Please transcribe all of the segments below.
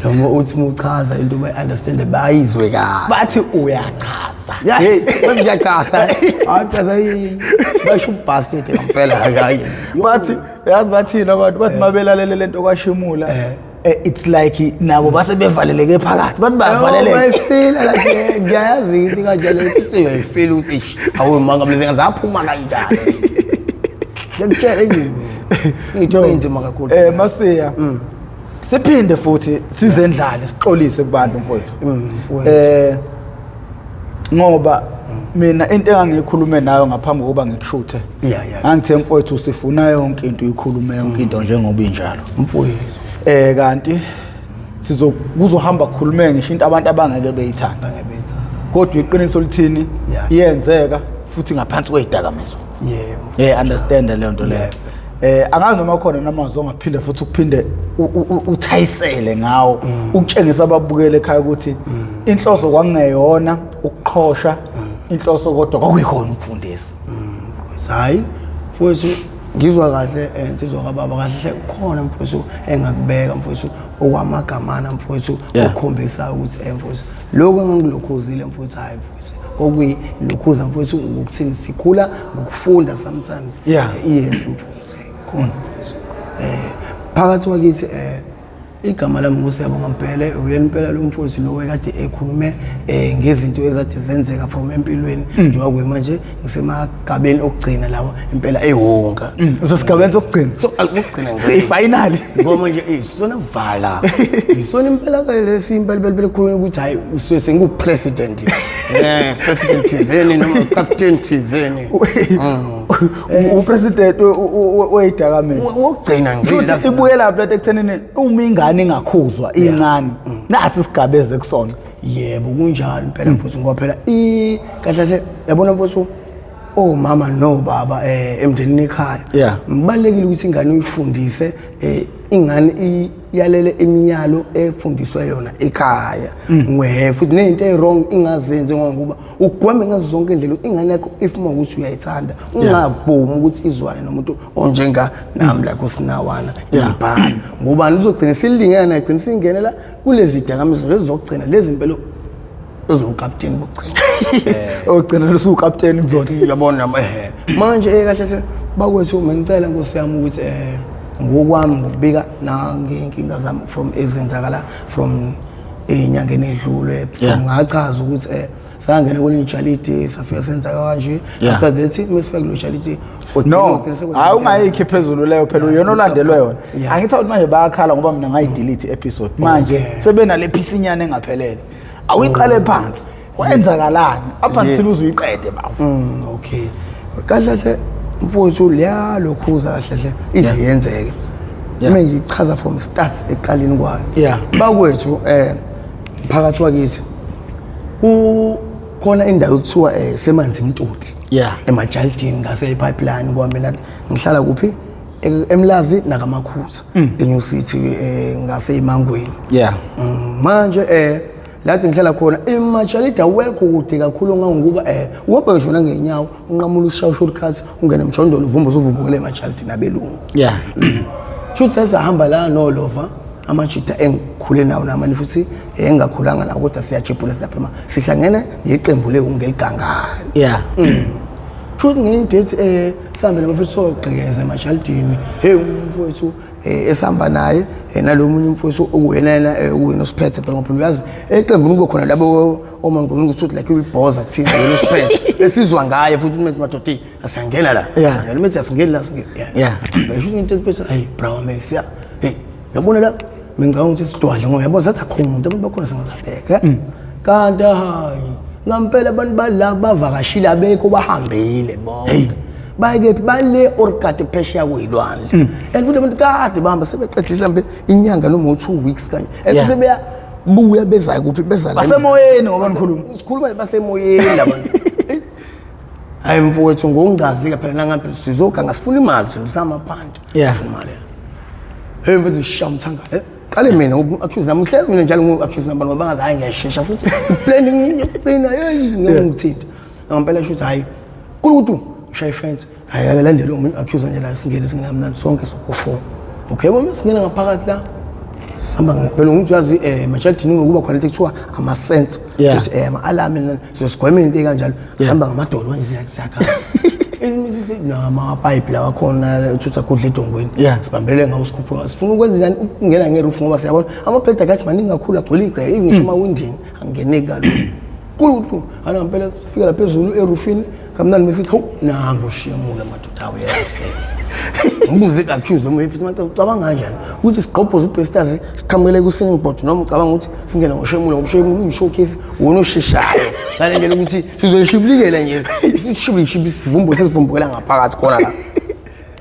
noma uthi uchaza into bayi-understand bayizwe kahle bathi uyachaza ngiyachaza hayi basho ubastard ngempela hayi bathi yazi bathina abantu bathi mabelalele lento kwashimula it's like nabo base bevaleleke phakathi bathi bavaleleke bayifila la ngiyazi into kanjalo ukuthi uyayifila ukuthi awu manga mlezenga zaphuma kanjani ngiyakutshela yini into enzima kakhulu Masiya siphinde futhi sizendlale sixolise kubantu mfowethu ngoba mina into engangikhulume nayo ngaphambi kokuba ngikushuthe angithe mfowethu sifuna yonke into uyikhulume yonke into njengoba injalo mfowethu kanti kuzohamba kukhulume ngisho into abantu abangeke beyithanda kodwa iqiniso lithini iyenzeka futhi ngaphansi kwezidakamizwa understand le nto leyo angazi noma khona namazwi ongaphinde futhi ukuphinde uthayisele ngawo ukutshengisa ababukele ekhaya ukuthi inhloso kwangeyona ukuqhosha inhloso kodwa kwakuyikhona ukufundisa hayi futhi ngizwa kahle insizwa kababa kahle khona mfowethu engakubeka mfowethu okwamagamana mfowethu okukhombisa ukuthi mfowethu lokho engangilokhuzile mfowethu hayi mfowethu okuyilokhuza mfowethu ngokuthini sikhula ngokufunda sometimes yes mfowethu khona mfowethu phakathi kwakithi igama lami ngusiyabonga Mpele uyena impela lo mfowethu lo ekade ekhulume ngezinto ezade zenzeka from empilweni njengoba kwemanje ngisemagabeni okugcina lawa impela ehonga usesigabeni sokugcina so ukugcina nje ifinally ngoba manje isona vala isona impela lesimpela khuluma ukuthi hayi usuke president president thizeni noma captain thizeni upresident weyidakamizwa ukugcina nje futhi ibuye lapho lento ekuthenini uma ingane ingakhuzwa incane nasi isigabeze kusona yebo kunjalo impela mfowethu ngoba phela kahle yabona mfowethu mama no baba emndenini ekhaya mbalekile ukuthi ingane uyifundise ingane iyalele imiyalo efundiswa yona ekhaya ngwe futhi nezinto ezwrong ingazenze ngoba ugweme ngazo zonke indlela ingane yakho ifuma ukuthi uyayithanda ungavumi ukuthi izwane nomuntu onjenga nami la kusinawana ibhala ngoba nizogcina silingana igcina singenela kulezi dakamizwa lezi zokugcina lezi impelo ezokapteni bokugcina ogcina lesu captain kuzona uyabona manje kahle bakwethu mengicela nkosiyami ukuthi ngokwami ngokubika nangenkinga zami from ezenzakala from enyangeni edlule ngachaza ukuthi sangena kule charity safika senza kanje after that misifike lo charity no hayi ungayikho phezulu leyo phela uyona olandelwe yona angithi ukuthi manje bayakhala ngoba mina ngayidelete episode manje sebena le phisinyane engaphelele awuyiqale phansi wenzakalani up until uzuyiqede bafu okay kahle mfowethu leya lokhuza kahle iziyenzeke mina ngichaza from start eqaleni kwayo bakwethu phakathi kwakithi khona indawo ekuthiwa semanzi imtoti emajaldini ngase ipipeline ngoba mina ngihlala kuphi eMlazi nakamakhuza eNew City ngase eMangweni manje lathi ngihlala khona emajalida wekho kude kakhulu ngokuba uhamba nje ngenyawo unqamula ushaya shortcut ungena emjondolo uvumbuzele emajalidi nabelungu shothi sesahamba la nolova amajida engikhule nawo namanje futhi engakhulanga nawo kodwa siyajebula siyaphema sihlangene ngeqembu leungeligangayo shothi ngendethi sihambe nabafethu soqhekeza emajalidini umfowethu esihamba naye nalomunye umfowethu okuyena okuyinosiphethe phela ngoba uyazi eqembuni kube khona labo omangqongqo ukuthi like uyibhoza kuthina yinosiphethe esizwa ngaye futhi umethi madodoti asiyangena la siyangena umethi asingeni la singena ngisho into esiphethe hey bra mesiya hey yabona la mina ukuthi sidwadle ngoba yabona zathi akho umuntu abantu bakhona singathapeka kanti hayi ngampela abantu balaba bavakashile abekho bahambile bonke bayeke bale orkade phesheya kuyilwandle and futhi abantu kade bahamba sebeqedile mhlambe inyanga noma 2 weeks kanye sebeya buya beza kuphi beza la basemoyeni ngoba nikhuluma sikhuluma basemoyeni labantu hayi mfowethu ngongazi phela nangampela sizoga ngasifuna imali sisama phansi sifuna imali hey mfowethu shamthanga qale mina accuse nami ngihleli mina njalo ngu-accuse nabantu ngoba bangazi hayi ngiyashesha futhi planning ngiyaqina ngiyangithinta ngampela shothi hayi kulukuthi ushaye fence hayi akalandele umuntu accuse nje la singene singenamnandi sonke soku4 okay bombe singena ngaphakathi la sihamba phela ukuthi yazi emajardini ngokuba khona into ekuthiwa ama-sense ama-alarm sigweme into ekanjalo sihamba ngamadolo kanje siyakhala namapayipi lawa khona uthutha kudla edongweni sibambelele ngawo sikhuphuka sifuna ukwenza njani ukungena ngeroof ngoba siyabona amaplate akathi maningi kakhulu agcwele igqeke ngisho amawindini angeneki kalula kulutu ana phela sifika la phezulu eroofini kamnandi besithi hawu nangu shiyamula madoda awu yasesa ngibuze accuse noma ifithi manje ucabanga kanjani ukuthi sigqobhoze ubhestazi siqhamukele ku sinning board noma ucabanga ukuthi singena ngoshemula ngoshemula uyishowcase wona osheshayo ngale ndlela ukuthi sizoyishibilikela nje sishibile sivumbo sesivumbukela ngaphakathi khona la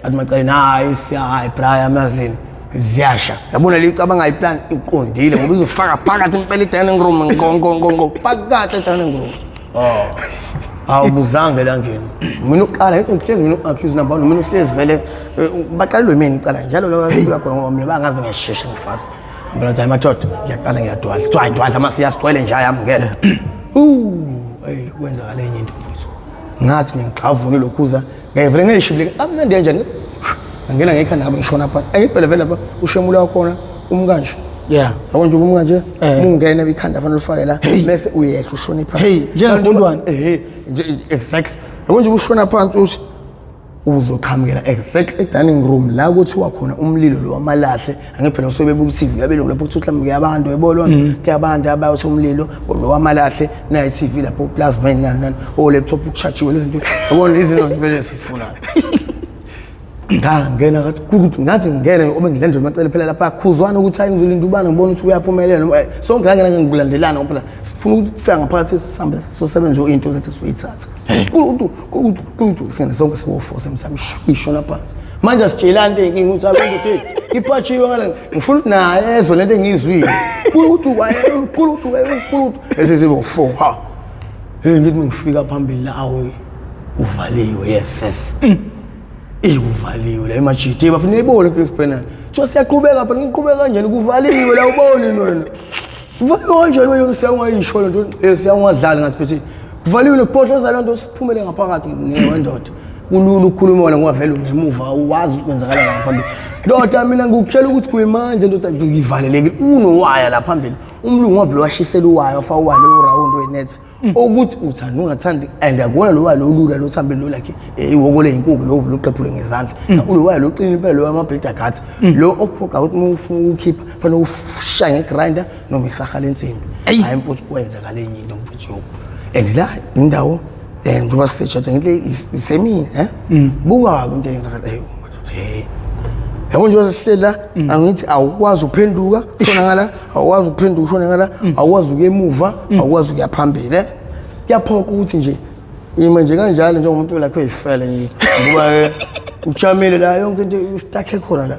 athi macala hayi siya Brian mazini ziyasha yabona le ucabanga iplan iqondile ngoba izofaka phakathi impela dining room ngongongongo phakathi dining room awubuzange la ngene mina uqala into ngihlezi mina accuse number 1 mina uhlezi vele baqalwe mina icala njalo lo wafika khona ngoba mina bangazi ngiyashesha ngifasa ngibona time madoda ngiyaqala ngiyadwala kuthiwa idwala mase yasicwele nje ayami ngene kwenza ngale enye into mfuthu ngathi ngiyaqhavuna lokhuza ngevele ngishibile amnandi kanjani ngena ngekhanda ngabe ngishona phansi ayiphela vele lapha ushemula wakhona umkanje yabo nje umkanje ungena ikhanda fanele ufake la bese uyehla ushona phansi njengontwana exactly yabo nje ushona phansi uthi uzoqhamukela exactly dining room la ukuthi wakhona umlilo lo wamalahle angiphela usobebuka TV yabelungu lapho ukuthi mhlawumbe abantu yabona kuyabantu abayothi umlilo lo wamalahle nayi TV lapho plasma nani o laptop ukuchajiwe lezi zinto yabona lezi zinto vele sifuna ngena kathi ukuthi ngathi ngene obe ngilandela amacele phela lapha khuzwana ukuthi hayi ngizolinda ubani ngibona ukuthi uyaphumelela noma sonke ngake ngibulandelana ngoba phela sifuna ukufika ngaphakathi sihambe sosebenza into zethu soyithatha kuthi singene sonke sibo-4 emsamo ishona phansi manje asitshela into enkinga ukuthi abenze iphatshiwe ngala ngifuna ukuthi naye ezwe lento engiyizwile kuthi esesibo-4 ha ngithi ngifika phambili lawe uvaliwe yes uvaliwe la emajidi bafuna ibole kuSpena so siyaqhubeka phela ngiqhubeka kanjani kuvaliwe la ubone wena uvaliwe kanjani wena siyangayisho lento siyangadlali ngathi futhi kuvaliwe lokuphohlaza lento siphumele ngaphakathi newendoda kulula ukukhuluma wona ngoba vele ngemuva uwazi ukwenzakala la phambili ndoda mina ngikutshela ukuthi kuyimanje ndoda ngivaleleke unowaya la phambili umlungu wavele washisela uwaya wafa uwale uround wenet ukuthi uthanda ungathandi and akubona lo waya lo lula lo thambile lo like iwoko leyinkukhu lo uvule uqephule ngezandla lo waya lo qinile phela lo amabhedi agathi lo okuphoqa ukuthi ufuna ukukhipha fanele ushaye ngegrinder noma isahala ensimbi hayi mfuthu kwenzakala enye into mfuthu and la indawo njengoba sisetshatha ngihle isemini buka into eyenzakala yabo nje sihlela angithi awukwazi ukuphenduka shona ngala awukwazi ukuphenduka shona ngala awukwazi ukuyemuva awukwazi ukuyaphambili kuyaphoqa ukuthi nje ima nje kanjalo njengomuntu lakho eyifele nje ngoba uchamele la yonke into istakhe khona la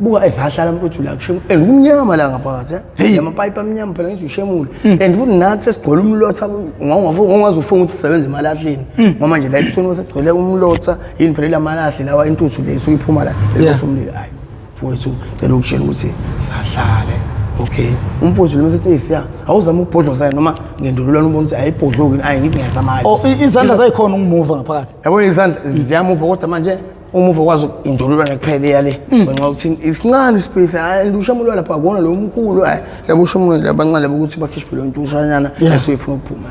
buka ezahlala mfuthu la kushemu and kumnyama la ngaphakathi amapipe amnyama phela ngithi ushemule and futhi nathi sesigcwele umlotha ngongazi ufuna ukuthi usebenze emalahleni ngoba manje la isona segcwele umlotha yini phela lamalahle lawa intuthu le soyiphuma la lesomlilo hayi mfuthu phela ukutshela ukuthi sahlale okay umfuthu lo msethi siya awuzama ukubhodloza noma ngendululana ubona ukuthi ayibhodloki hayi ngithi ngiyazama izandla zayikhona ukumuva ngaphakathi yabo izandla ziyamuva kodwa manje umuva kwazi indululwana kuphela yale ngenxa ukuthi isincane space hayi ushamulwa lapha akona lo mkhulu hayi labo ushamulwa labancane ukuthi bakhishwe lo ntushanyana esifuna ukuphuma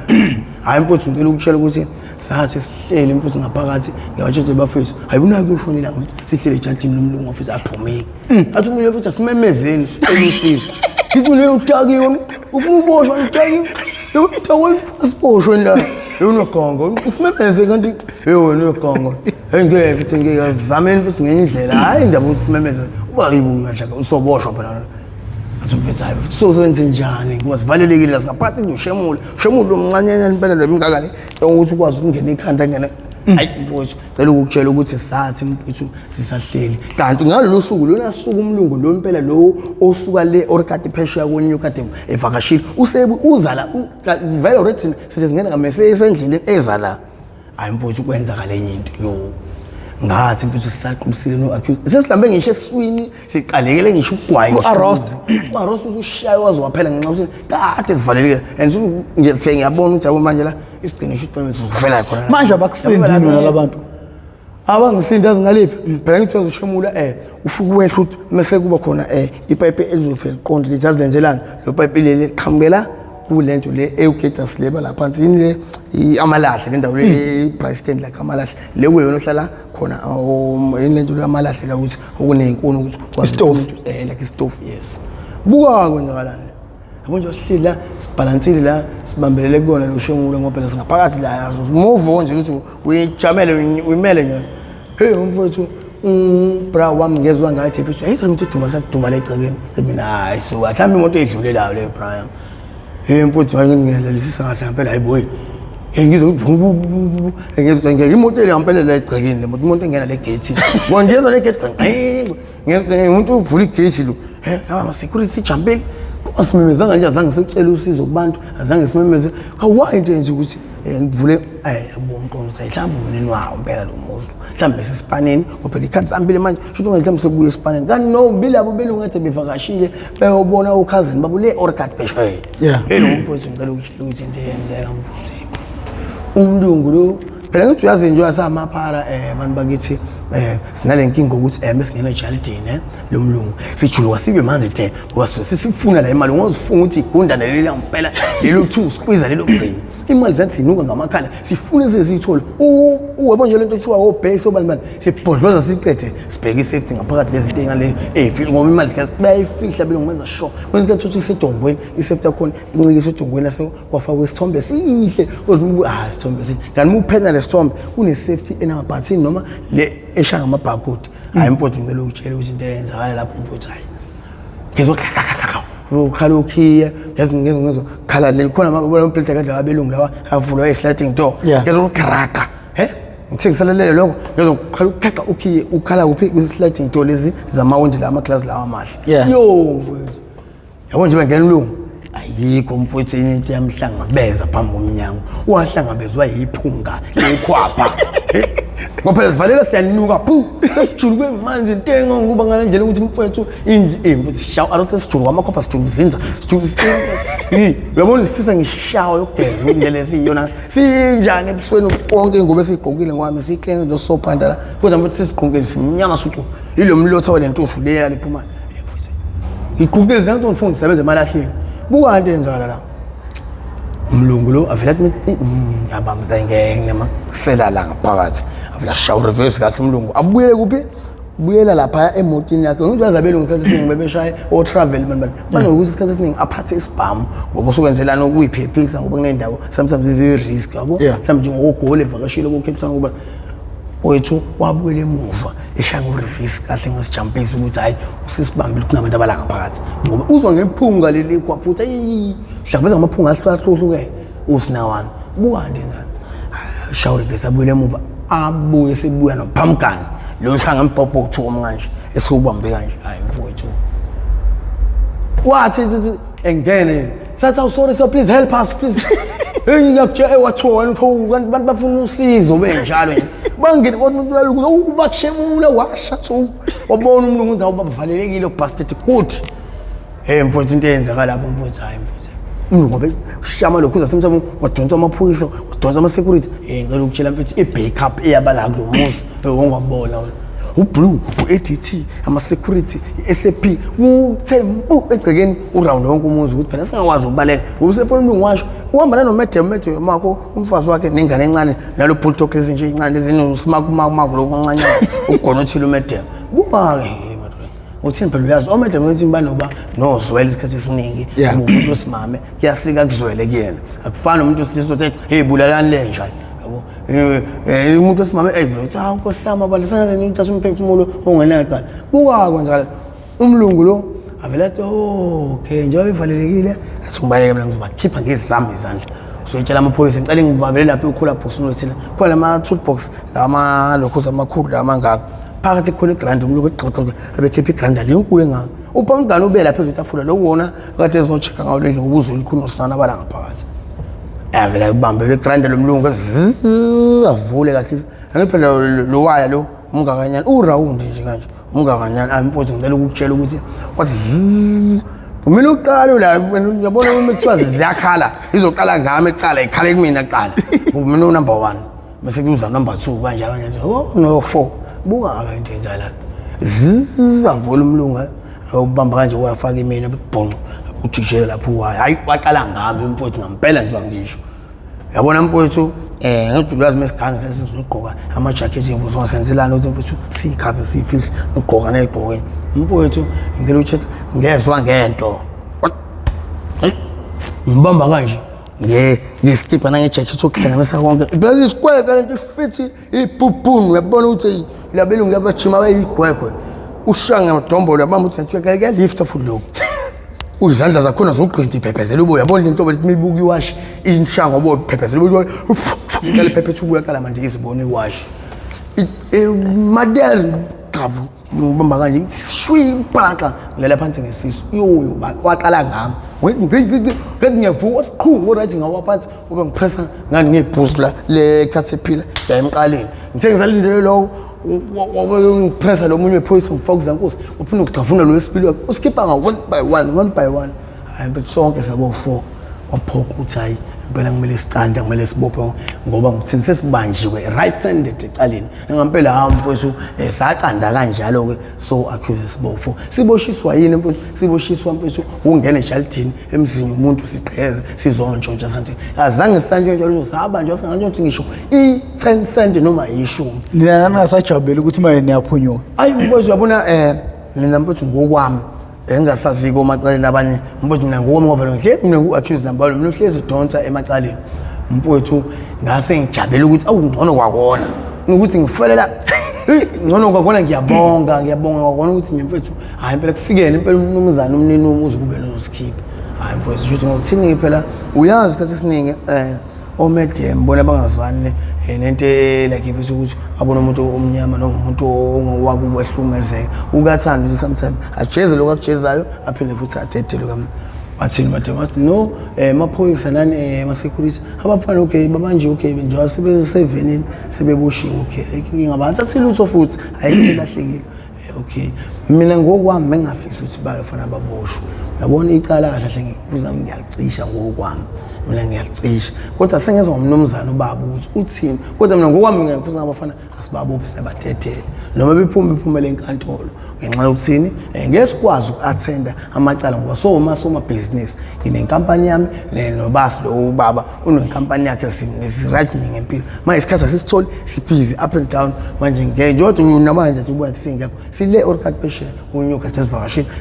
hayi mfuthu ngicela ukutshela ukuthi sathi sihlele mfuthu ngaphakathi ngiyatshela bafethu hayibona kuyoshonela ukuthi sihlele ejantini lomlungu ofisa aphumeke athi umuntu futhi asimemezeni elisizo kithi le utakiwe ufuna uboshwa utakiwe utakiwe asiboshwe la unogongo usimemeze kanti wena unogongo ngeke futhi ngiyazameni futhi ngenye indlela hayi indaba ukuthi simemeze uba yibuya kahle usoboshwa phela athi mfethu hayi sozenze njani ngoba sivalelekile la singaphathi ushemule lo mncanyana impela lo mngakane ukuthi ukwazi ukungena ikhanda ngene hayi mfowethu cela ukutshela ukuthi sathi mfowethu sisahleli kanti ngalolu suku lona suku umlungu lo impela lo osuka le orkati phesheya konyo kade evakashile uza la vele already sithi singena ngamese esendlini eza la hayi mfowethu kwenzakala enye into yo ngathi mfethu sisaqubisile no accuse sesilambe ngisho eswini siqalekele ngisho ugwayi arrost ushaya wazi waphela ngenxa ukuthi kade sivaleleke and ngiyabona ukuthi awu manje la isigcine shoot permit uvela khona manje abakusendini wena labantu abangisinda zingaliphi phela ngithi uzoshemula ufika uwehla ukuthi mase kuba khona ipipe elizofela liqonde lithi azilenzelana lo pipe leli liqhamukela kulento le eyugeda sileba la phansi yini le amalahle le ndawo le price stand like amalahle le wena ohlala khona yini lento le amalahle la ukuthi okunenkuni ukuthi stove like stove yes buka kwenzakalani yabo nje sihlila sibalansile la sibambelele kuyona lo shemula ngoba phela singaphakathi la move nje ukuthi uyijamele uyimele nje hey umfowethu bra wami ngezwe ngathi futhi hey umuntu uduma saduma la egcekeni ngithi mina hayi so mhlawumbe imoto edlulelayo le Brian hey mfowethu ngiyalelisisa kahle ngempela hayiboy ngizwe ngeke imoto le ngempela la egcekeni le imoto engena le gate ngiyezwa le gate ngiyezwa umuntu uvula igate lo hey ama security jumping asimemezanga nje azange sicela usizo kubantu azange simemeze why into nje ukuthi ngivule yabo umqondo ukuthi mhlawumbe unenwawo impela lo muzi mhlawumbe sesispaneni ngoba ikhathi sambile manje shuthi ngeke sebuye espaneni kanti no bilabo belungathe bevakashile bayobona ukhazini babo le orchard beshe hello mfowethu ngicela ukushila ukuthi into eyenzeka mfowethu umlungu lo phela ngithi uyazi nje asamaphara abantu bakithi sinale nkingo ukuthi besingena ejaldini lo mlungu sijuluka sibe manje 10 ngoba sisifuna la imali ngozifunga ukuthi igunda leli ngempela lelo 2 squeeze lelo gcini imali zathi sinuka ngamakhala sifune sezithola uyabo nje lento kuthiwa obase obani sibhodloza siqede sibheke isafety ngaphakathi lezinto engale feel ngoba imali bayifihla belungu benza sure kwenza ukuthi isedongweni isafety yakho incike isedongweni laso kwafakwa isithombe sihle ozibuka isithombe sihle kanti uphena lesithombe une safety enamabhathini noma le eshanga amabhakudi hayi mfowethu ngicela ukutshela ukuthi into eyenzakala lapho mfowethu hayi ngizokhala ukhalokhiya ngezwe khala le khona amapilita kadla abelungu lawa avulwa sliding door ngezokraka ngithe ngisalelele lokho ngezokhala ukheqa ukhiye ukhala kuphi kwi-sliding door lezi zamawundi la ama-glass lawa amahle yo mfowethu yabo nje bengena ulungu ayikho mfowethu into yamhlangabeza phambi komnyango wahlangabezwa yiphunga lekhwapha ngoba phela sivalela siyanuka phu sesijuluke manzi intengo ngoba ngale ndlela ukuthi mfowethu mfowethu shaw arose sijuluka amakhopha sijuluka zinza sijuluka uyabona sifisa ngishawa yokugeza indlela siyona sinjani ebusweni konke ngoba sigqokile ngwami siclean the soap and la kodwa mfowethu sesiqhubekile sinyama sucu ilo mlotha wale ntofu leya liphuma mfowethu iqhubekile zanto ngifuna ngisebenze emalahleni buka into enzakala la umlungu lo avela athi yabamba ngeke nemasela la ngaphakathi avela shaw reverse kahle umlungu abuye kuphi buyela lapha emotini yakhe ngithi azabelungu isikhathi esiningi bebeshaye o travel banokuthi isikhathi esiningi aphathe isibhamu ngoba usukwenzelana ukuyiphephisa ngoba kunendawo sometimes izi risk yabo mhlawumbe njengokugole evakashile ku Cape Town ngoba wethu wabuyela emuva eshanga ureverse kahle ngasijumpisa ukuthi hayi usisibambile kunabantu abala ngaphakathi ngoba uzwa ngephunga leli kwaphutha hlangabeza ngamaphunga ahlukahlukene usinawana buhande ngani shaw reverse abuyela emuva abuye sebuya nophamkani lo shanga mpopho uthuka manje esikubambe kanje hayi mfowethu wathi engene sathi sorry so please help us please ngiyakutshela wathiwa wena utho kanti bafuna usizo benjalo bangene kodwa umuntu ukuthi ubashemula washathu wabona umuntu ukuthi awubavalelekile ubastet good mfowethu into eyenzakala lapho mfowethu hayi mfowethu umuntu ngoba shama lokho zasemthamo kwadonsa amaphoyisa kwadonsa ama security ngicela ukutshela mfethu i-backup eyabala kulo muzi ongabona ublue u-ADT ama security i-SAP uthembu egcekeni uround wonke umuzi ukuthi phela singakwazi ukubaleka ubusefona umuntu washo uhamba nanomedem makho umfazi wakhe nengane encane nalo bulldog lezi nje incane lezi usmaku makho lokuncane ugona uthile umedem buhake uthini phela uyazi omedem ukuthi banoba nozwele isikhathi esiningi umuntu osimame kuyasika kuzwele kuyena akufani umuntu osithi hey bulalani le njani yabo umuntu osimame evuthi Nkosi yami abalisana nithatha umphefumulo ongenaqala buka kwenzakala umlungu lo avela athi okay njengoba ivalelekile athi ngibayeke mina ngizobakhipha ngezami izandla soyitshela amaphoyisa ngicela ngibambele lapha ukhula box nothina khona ama toolbox lama lokho zamakhulu lamangaka phakathi khona igrand umlungu eqoqoqo abekhipha igrand lenkulu ngaka uphamgani ube lapha ezotafula lokubona kade ezochecka ngawo le ndlela ubuzulu khona usana abala ngaphakathi avela ubambe le grande lomlungu avule kahle ngiphela lo waya lo ungakanyana uround nje kanje ungakanyana ampozi ngicela ukutshela ukuthi wathi mina uqala la uyabona uma kuthiwa ziyakhala izoqala ngami eqala ikhala kumina qala mina number 1 bese kuza number 2 kanjalo kanje oh no 4 buka aka into enza la ziza volume lunga awubamba kanje wafaka imini ebhonqo utijela lapho wayi hayi waqala ngami mfowethu ngampela nje ngisho yabona mfowethu ngidulazi mesiganga sizogqoka ama jacket ingozo ngasenzelana ukuthi mfowethu sikhave sifihle ugqoka negqoke mfowethu ngeke uthi ngezwe ngento mbamba kanje ngeskipa nangejacket sokuhlanganisa konke bese isikwele kanti fit iphupunu yabona ukuthi labelungu labajima bayigwegwe ushanga udombolo yabamba uthi ke lift futhi lokho uzandla zakhona zogqinta iphephezela ubo yabona into bethi mibuki iwash inshango bo phephezela ubo ngale phephethu kuya kala manje izibona iwash madel qavu ngibamba kanje shwi paka ngela phansi ngesisu yo waqala ngami ngiyavuka qhu right ngawa phansi ube ngipressa ngani ngeboost la le caterpillar yayimqaleni ngithe ngisalindele lo ngipressa lo munye phoyisa ngifocus nkosi uphinde ukugcavuna lo wesibili uskippa nga one by one hayi besonke sabo 4 waphoka uthi hayi impela kumele sicanda kumele sibophe ngoba ngithini sesibanjiwe right handed ecaleni ngempela hamba mfowethu sacanda kanjalo ke so accuse sibofo siboshiswa yini mfowethu siboshiswa mfowethu ungene ejaldini emzini umuntu siqheze sizontshontsha santi azange santshontsha lo sabanjwa sengantshontshi ngisho i10 cent noma i10 nina nasajabela ukuthi manje niyaphunyuka hayi mfowethu yabona mina mfowethu ngokwami engasazi komacaleni abanye mfowethu mina ngokwami ngoba ngihle mina ngu-accuse number 1 mina uhlezi donsa emacaleni mfowethu ngase ngijabela ukuthi awungcono kwakona ukuthi ngifelela ngcono kwakona ngiyabonga kwakona ukuthi mfowethu hayi impela kufikele impela umnumzana umnini umuzi kube nozikhipha hayi mfowethu shothi ngokuthini phela uyazi isikhathi esiningi omedem bona bangazwani nento like bese ukuthi abona umuntu omnyama noma umuntu owakubo ehlungezeka ukathanda ukuthi sometimes ajeze lokho akujezayo aphinde futhi adedele kwami bathini bathi no maphoyisa nani ma security abafana okay babanje okay njengoba sebe7 sebeboshiwe okay ingabanza silutho futhi ayikelahlekile okay mina ngokwami mengafisa ukuthi bayofana baboshwe yabona icala kahle hle ngikuzami ngiyalicisha ngokwami mina ngiyalicisha kodwa sengezwe ngomnumzana ubaba ukuthi uthini kodwa mina ngokwami ngiyafuna abafana asibabophe sebathethele noma bephumele enkantolo ngenxa yokuthini ngesikwazi uku-attenda amacala ngoba soma business nginenkampani yami nobasi lo ubaba unenkampani yakhe right ngempilo manje isikhathi asisitholi sibhizi up and down manje njengoba namanje nje ubona singekho sile Orchard Phesheya unyuka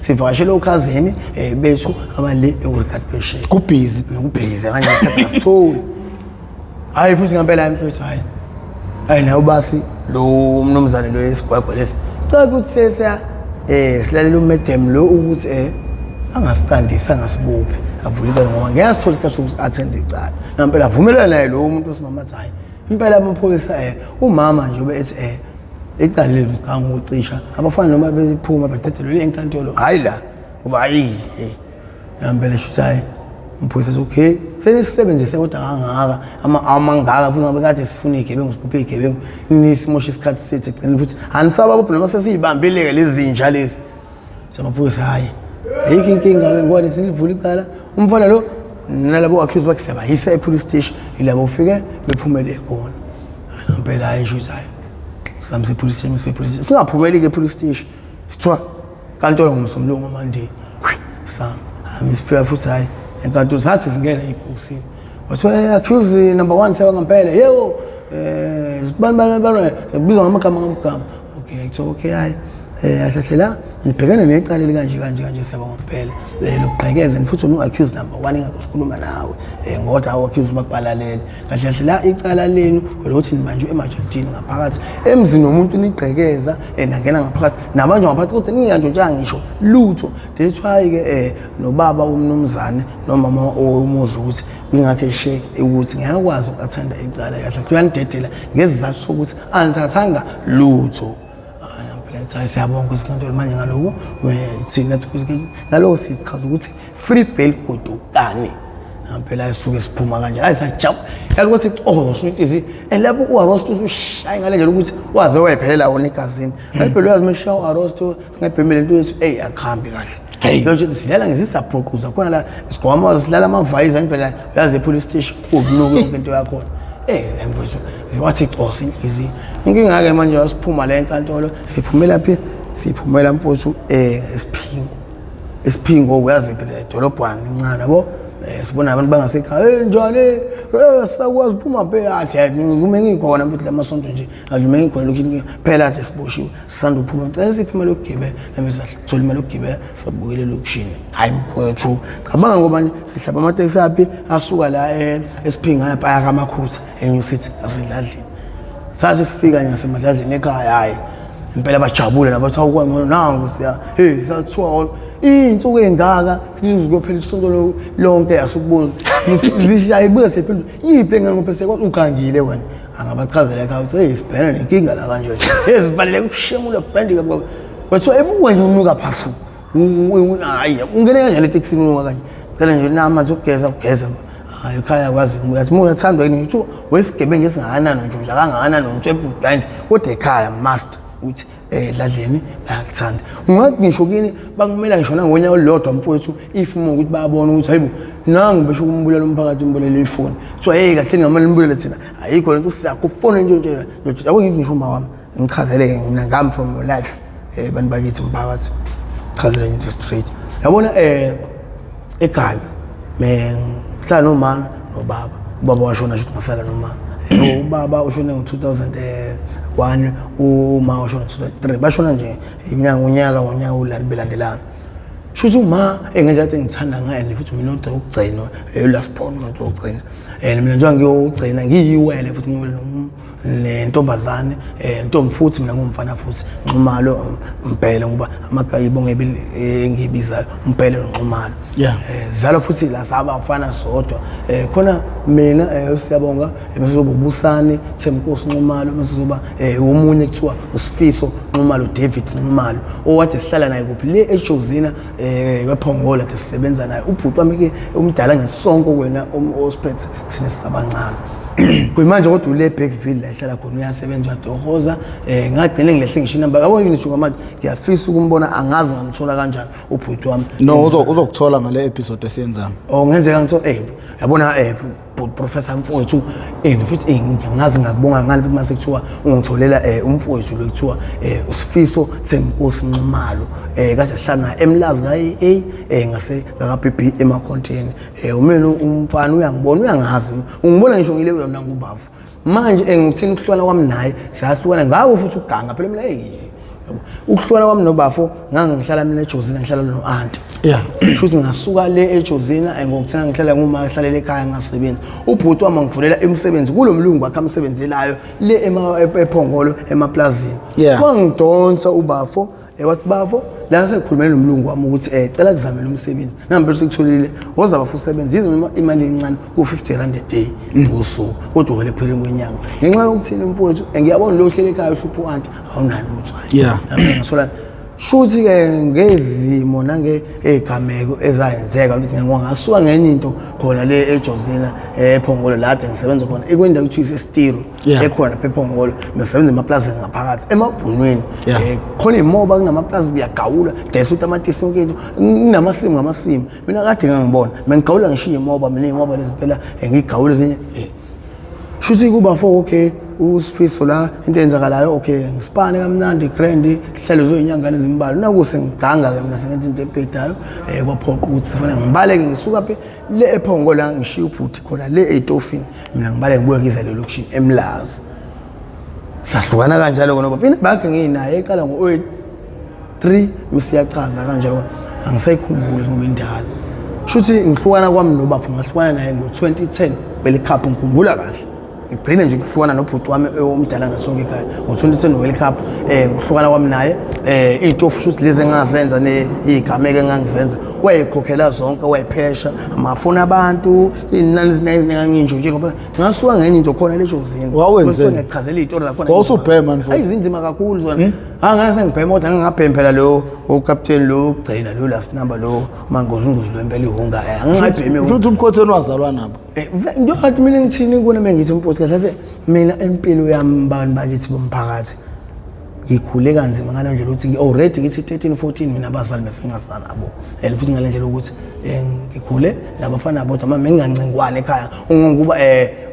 sivakashele ukhazini bethu abale Orchard Phesheya kubhizi manje isikhathi asitholi hayi futhi ngempela mfethu hayi nawo basi lo umnumzane lo esigwegwe lesi cha ukuthi sesa silalela umedem lo ukuthi angasicandisa angasibophi avulekele ngoba ngiyasithola isikhathi sokuthi attend icala ngempela avumelana naye lo umuntu osimamatha hayi impela amaphoyisa umama nje ube ethi icala leli sikhanga ucisha abafana noma bephuma badedele enkantolo hayi la kuba hayi ngempela shuthi hayi mphoyisa okay senisebenzise kodwa kangaka amangaka futhi ngabe kade sifuna igebengu sibophe igebengu nisimosha isikhathi sethu egcina futhi anisaba bophe noma sesiyibambeleke lezi zinja lezi samaphoyisa hayi ayikho inkinga ke ngoba nisilivula icala umfana lo nalabo accused bakhe sebayisa epolice station ilabo ufike bephumele khona ngempela hayi shuthi hayi samse police station singaphumeli ke police station sithiwa kantolo ngomsomlungu manje sam amisifika futhi hayi enkantolo sathi singena ibhokisini wathiwa accuse number 1 sewa ngempela yebo sibani kubizwa ngamagama okay so okay hayi ahlahlela nibhekene necala kanje seba ngempela lokugqekeza futhi no accuse number 1 engakasikhuluma nawe ngoba awu accuse bakbalalele kahle la icala lenu lokuthi manje emajadini ngaphakathi emzini nomuntu nigqekeza nangena ngaphakathi namanje ngaphakathi kodwa ningantshontshanga ngisho lutho ndethwayi ke nobaba umnumzane nomama omuzi ukuthi ngingakhe shake ukuthi ngiyakwazi ukuathanda icala kahle uyanidedela ngezizathu sokuthi anithathanga lutho hayi siyabonga isikantolo manje ngaloko thina ngaloko sichaza ukuthi free bail godukani ngempela isuke siphuma kanje hayi sajab yazi ukuthi shuthi lapho uarrest ushaya ngale nje ukuthi waze wayephelela wona egazini phela uyazi mesha uarrest singaphemele into yesu akhambi kahle lo nje silala ngesisaphoquza khona la sigwama silala amavayisa impela uyazi epolice station ubunuku yonke into yakho emfowethu wathi cosa inhliziyo inkinga ke manje wasiphuma la enkantolo siphumela phi siphumela mfowethu Isiphingo uyazi phela edolobhani incane yabo sibona abantu bangasekhaya njani sakwazi phuma phe athi ngikume ngikhona mfethu lamasonto nje akume ngikhona lokhu phela athi siboshiwe sisanda uphuma ngicela siphuma lokugibela nami sithola imali yokugibela sabukele lokushini hayi mfowethu cabanga ngoba sihlaba amateksi aphi asuka la Isiphingo ayapaya kaMakhutha eNew City asedladlini sathi sifika nyasemadladlini ekhaya hayi impela bajabule nabathi awukwangcono nangu siya sisathiwa insuku engaka sizophela isonto lonke asukubona zishayibuka sephendula yiphi engane ngophese kwathi ukhangile wena angabachazela ekhaya uthi sibhena nenkinga la kanje ezivalele ukushemula bandi kababa kwathiwa ebuke nje unuka phafu hayi ungene kanjani eTaxi unuka kanje cela nje nama zokugeza hayi ekhaya kwazi uyathi uyathandwa yini uthi wesigebengu esingakanani nje akangakanani nomthwebhu blind kodwa ekhaya must uthi ladleni bayakuthanda ungathi ngisho kini bakumela ngisho nangonyaka olodwa mfowethu ifuma ukuthi bayabona ukuthi hayibo nangu besho kumbulela umphakathi umbulele ifoni kuthiwa hey kahle ngamali umbulele thina ayikho lento siyakho ufone nje nje yabo ngithi ngisho uma wami ngichazeleke mina ngam from your life bantu bakithi umphakathi chazela nje straight yabona ekhaya ngihlala nomama ubaba washona nje ngasala nomama ubaba ushone ngo-2001 uma washona ngo-2003 bashona nje unyaka belandelana shuthi uma ngenja ukuthi ngithanda ngaye futhi mina umuntu wokugcina last born umuntu wokugcina mina njengoba ngiyogcina ngiyiwele futhi ngiwele nentombazane ntombi futhi mina ngumfana futhi Nxumalo Mpele ngoba amagayibo ngibizayo Mpele Nxumalo zalo futhi la sabafana sodwa khona mina siyabonga masizoba ubusani Themnkosi Nxumalo masizoba umunye kuthiwa uSifiso Nxumalo David Nxumalo owathi sihlala naye kuphi le eJozina wePhongolo athi sisebenza naye ubhuti wami ke umdala ngesonke wena osphethe thina sisabancane kuyimanje kodwa ule Bergville la ehlala khona uyasebenza uyadohoza ngagcine ngilehle ngisho inamba yabo ngisho ngamanje ngiyafisa ukumbona angazi ngamthola kanjani ubhuti wami no uzokuthola ngale episode esiyenzayo ngenzeka ngitho yabona Professor Mfowethu futhi ngiyazi ngakubonga ngale futhi mase kuthiwa ungitholela umfowethu lo kuthiwa uSifiso Themnkosi Nxumalo kase sihlala eMlazi kaA ngase ngakaBB emakhontheni umena umfana uyangibona uyangazi ungibona ngisho ngile yona ngubafu manje ngithini ukuhlwana kwami naye siyahlukana ngawo futhi uganga phela mina ukuhlwana kwami nobafu ngihlala mina eJozina ngihlala no aunt futhi ngasuka le eJozina ngokuthina ngihlala nguma ehlalele ekhaya ngasebenza ubhuti wami ngivulela emsebenzi kulomlungu wakhe amsebenzelayo le ePhongolo emaplazini wangidonsa ubafu wathi bafo la sekhulumela nomlungu wami ukuthi cela kuzamela umsebenzi nami sekutholile ozaba futhi usebenza yizo imali encane ku50 rand a day ngosuku kodwa wele phela kwenyanga ngenxa yokuthina mfowethu ngiyabona lo hlele ekhaya ushuphu anti awunalutho nami ngasola shuthi ke ngezimo nange egameko ezayenzeka ukuthi ngingasuka ngenye into khona le eJozina ePhongolo la ade ngisebenza khona ekwendawo ukuthi isestiro ekhona ePhongolo ngisebenza emaplazini ngaphakathi emabhunweni khona imoba kunamaplazi kuyagawula dayisa utamatisi yonke into nginamasimu ngamasimu mina kade ngangibona ngigawula ngishiye imoba mina imoba lezi phela ngigawula ezinye shuthi kuba for okay uSifiso la into enzakalayo okay ngisipane kamnandi grand hlelo zoyinyangane ezimbalwa nakuse ngiganga ke mina sengenza into ebhedayo kwaphoqa ukuthi kufanele ngibaleke ngisuka phe le ePhongolo la ngishiya ubhuti khona le eTofini mina ngibale ngibuye ngizale lokushini eMlazi sahlukana kanjalo ngoba fina bakhe nginaye eqala ngo-3 msiyachaza kanjalo angisayikhumbuli ngoba indala shuthi ngihlukana kwami nobafu ngahlukana naye ngo-2010 World Cup ngikhumbula kahle ngigcine nje ukuhlukana nobhuti wami omdala ngasonke ekhaya ngo-2010 World Cup ukuhlukana kwami naye iy'tofu shuthi lezi engazenza iy'gameko engangizenza wayekhokhela zonke wayiphesha amafoni abantu inanzinenganginjo nje ngoba ngasuka ngenye into khona leJozina ngiyachazela iy'tori zakhona wawusubhema mfowethu ayizinzima kakhulu zona angase ngibhema kodwa ngingabhema phela lo ukapteni lo ugcina lo last number lo mangozunguzu lwempela ihunga angingabhemi futhi umkhotheni wazalwa nabo ngiyothi mina ngithini kuna mengithi mfowethu kahle mina empilo yami abantu bakithi bomphakathi ngikhule kanzima ngalendlela ukuthi already ngithi 13 14 mina abazali besingasana nabo futhi ngalendlela ukuthi ngikhule labafana bodwa mama engancingwane ekhaya ngokuba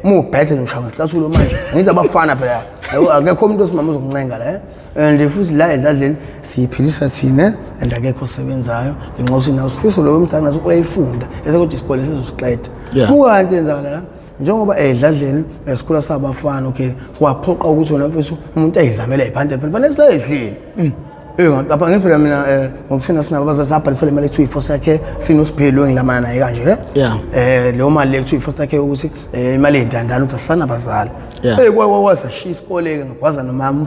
ubhethe noshaya ngesicathulo manje ngithi abafana phela akekho umuntu osimama uzoncenga la and futhi la edladleni siyiphilisa sine and akekho osebenzayo ngenxa ukuthi nawo sifiso lo mntana naso uyayifunda esekodwa isikole sizosiqeda kukanti yenzakala la njengoba edladleni esikhula sabafana okay kwaphoqa ukuthi wona mfethu umuntu ayizamela ibhandle phela fanele silayidlile ngapha ngiphela mina ngokusina sinabazali sabhaliswa le mali ethu i-foster care sinosibhelo engilamana naye kanje leyo mali ethu i-foster care ukuthi imali ey'ntandane ukuthi asisana abazali kwasashiya isikole-ke ngagwaza nomama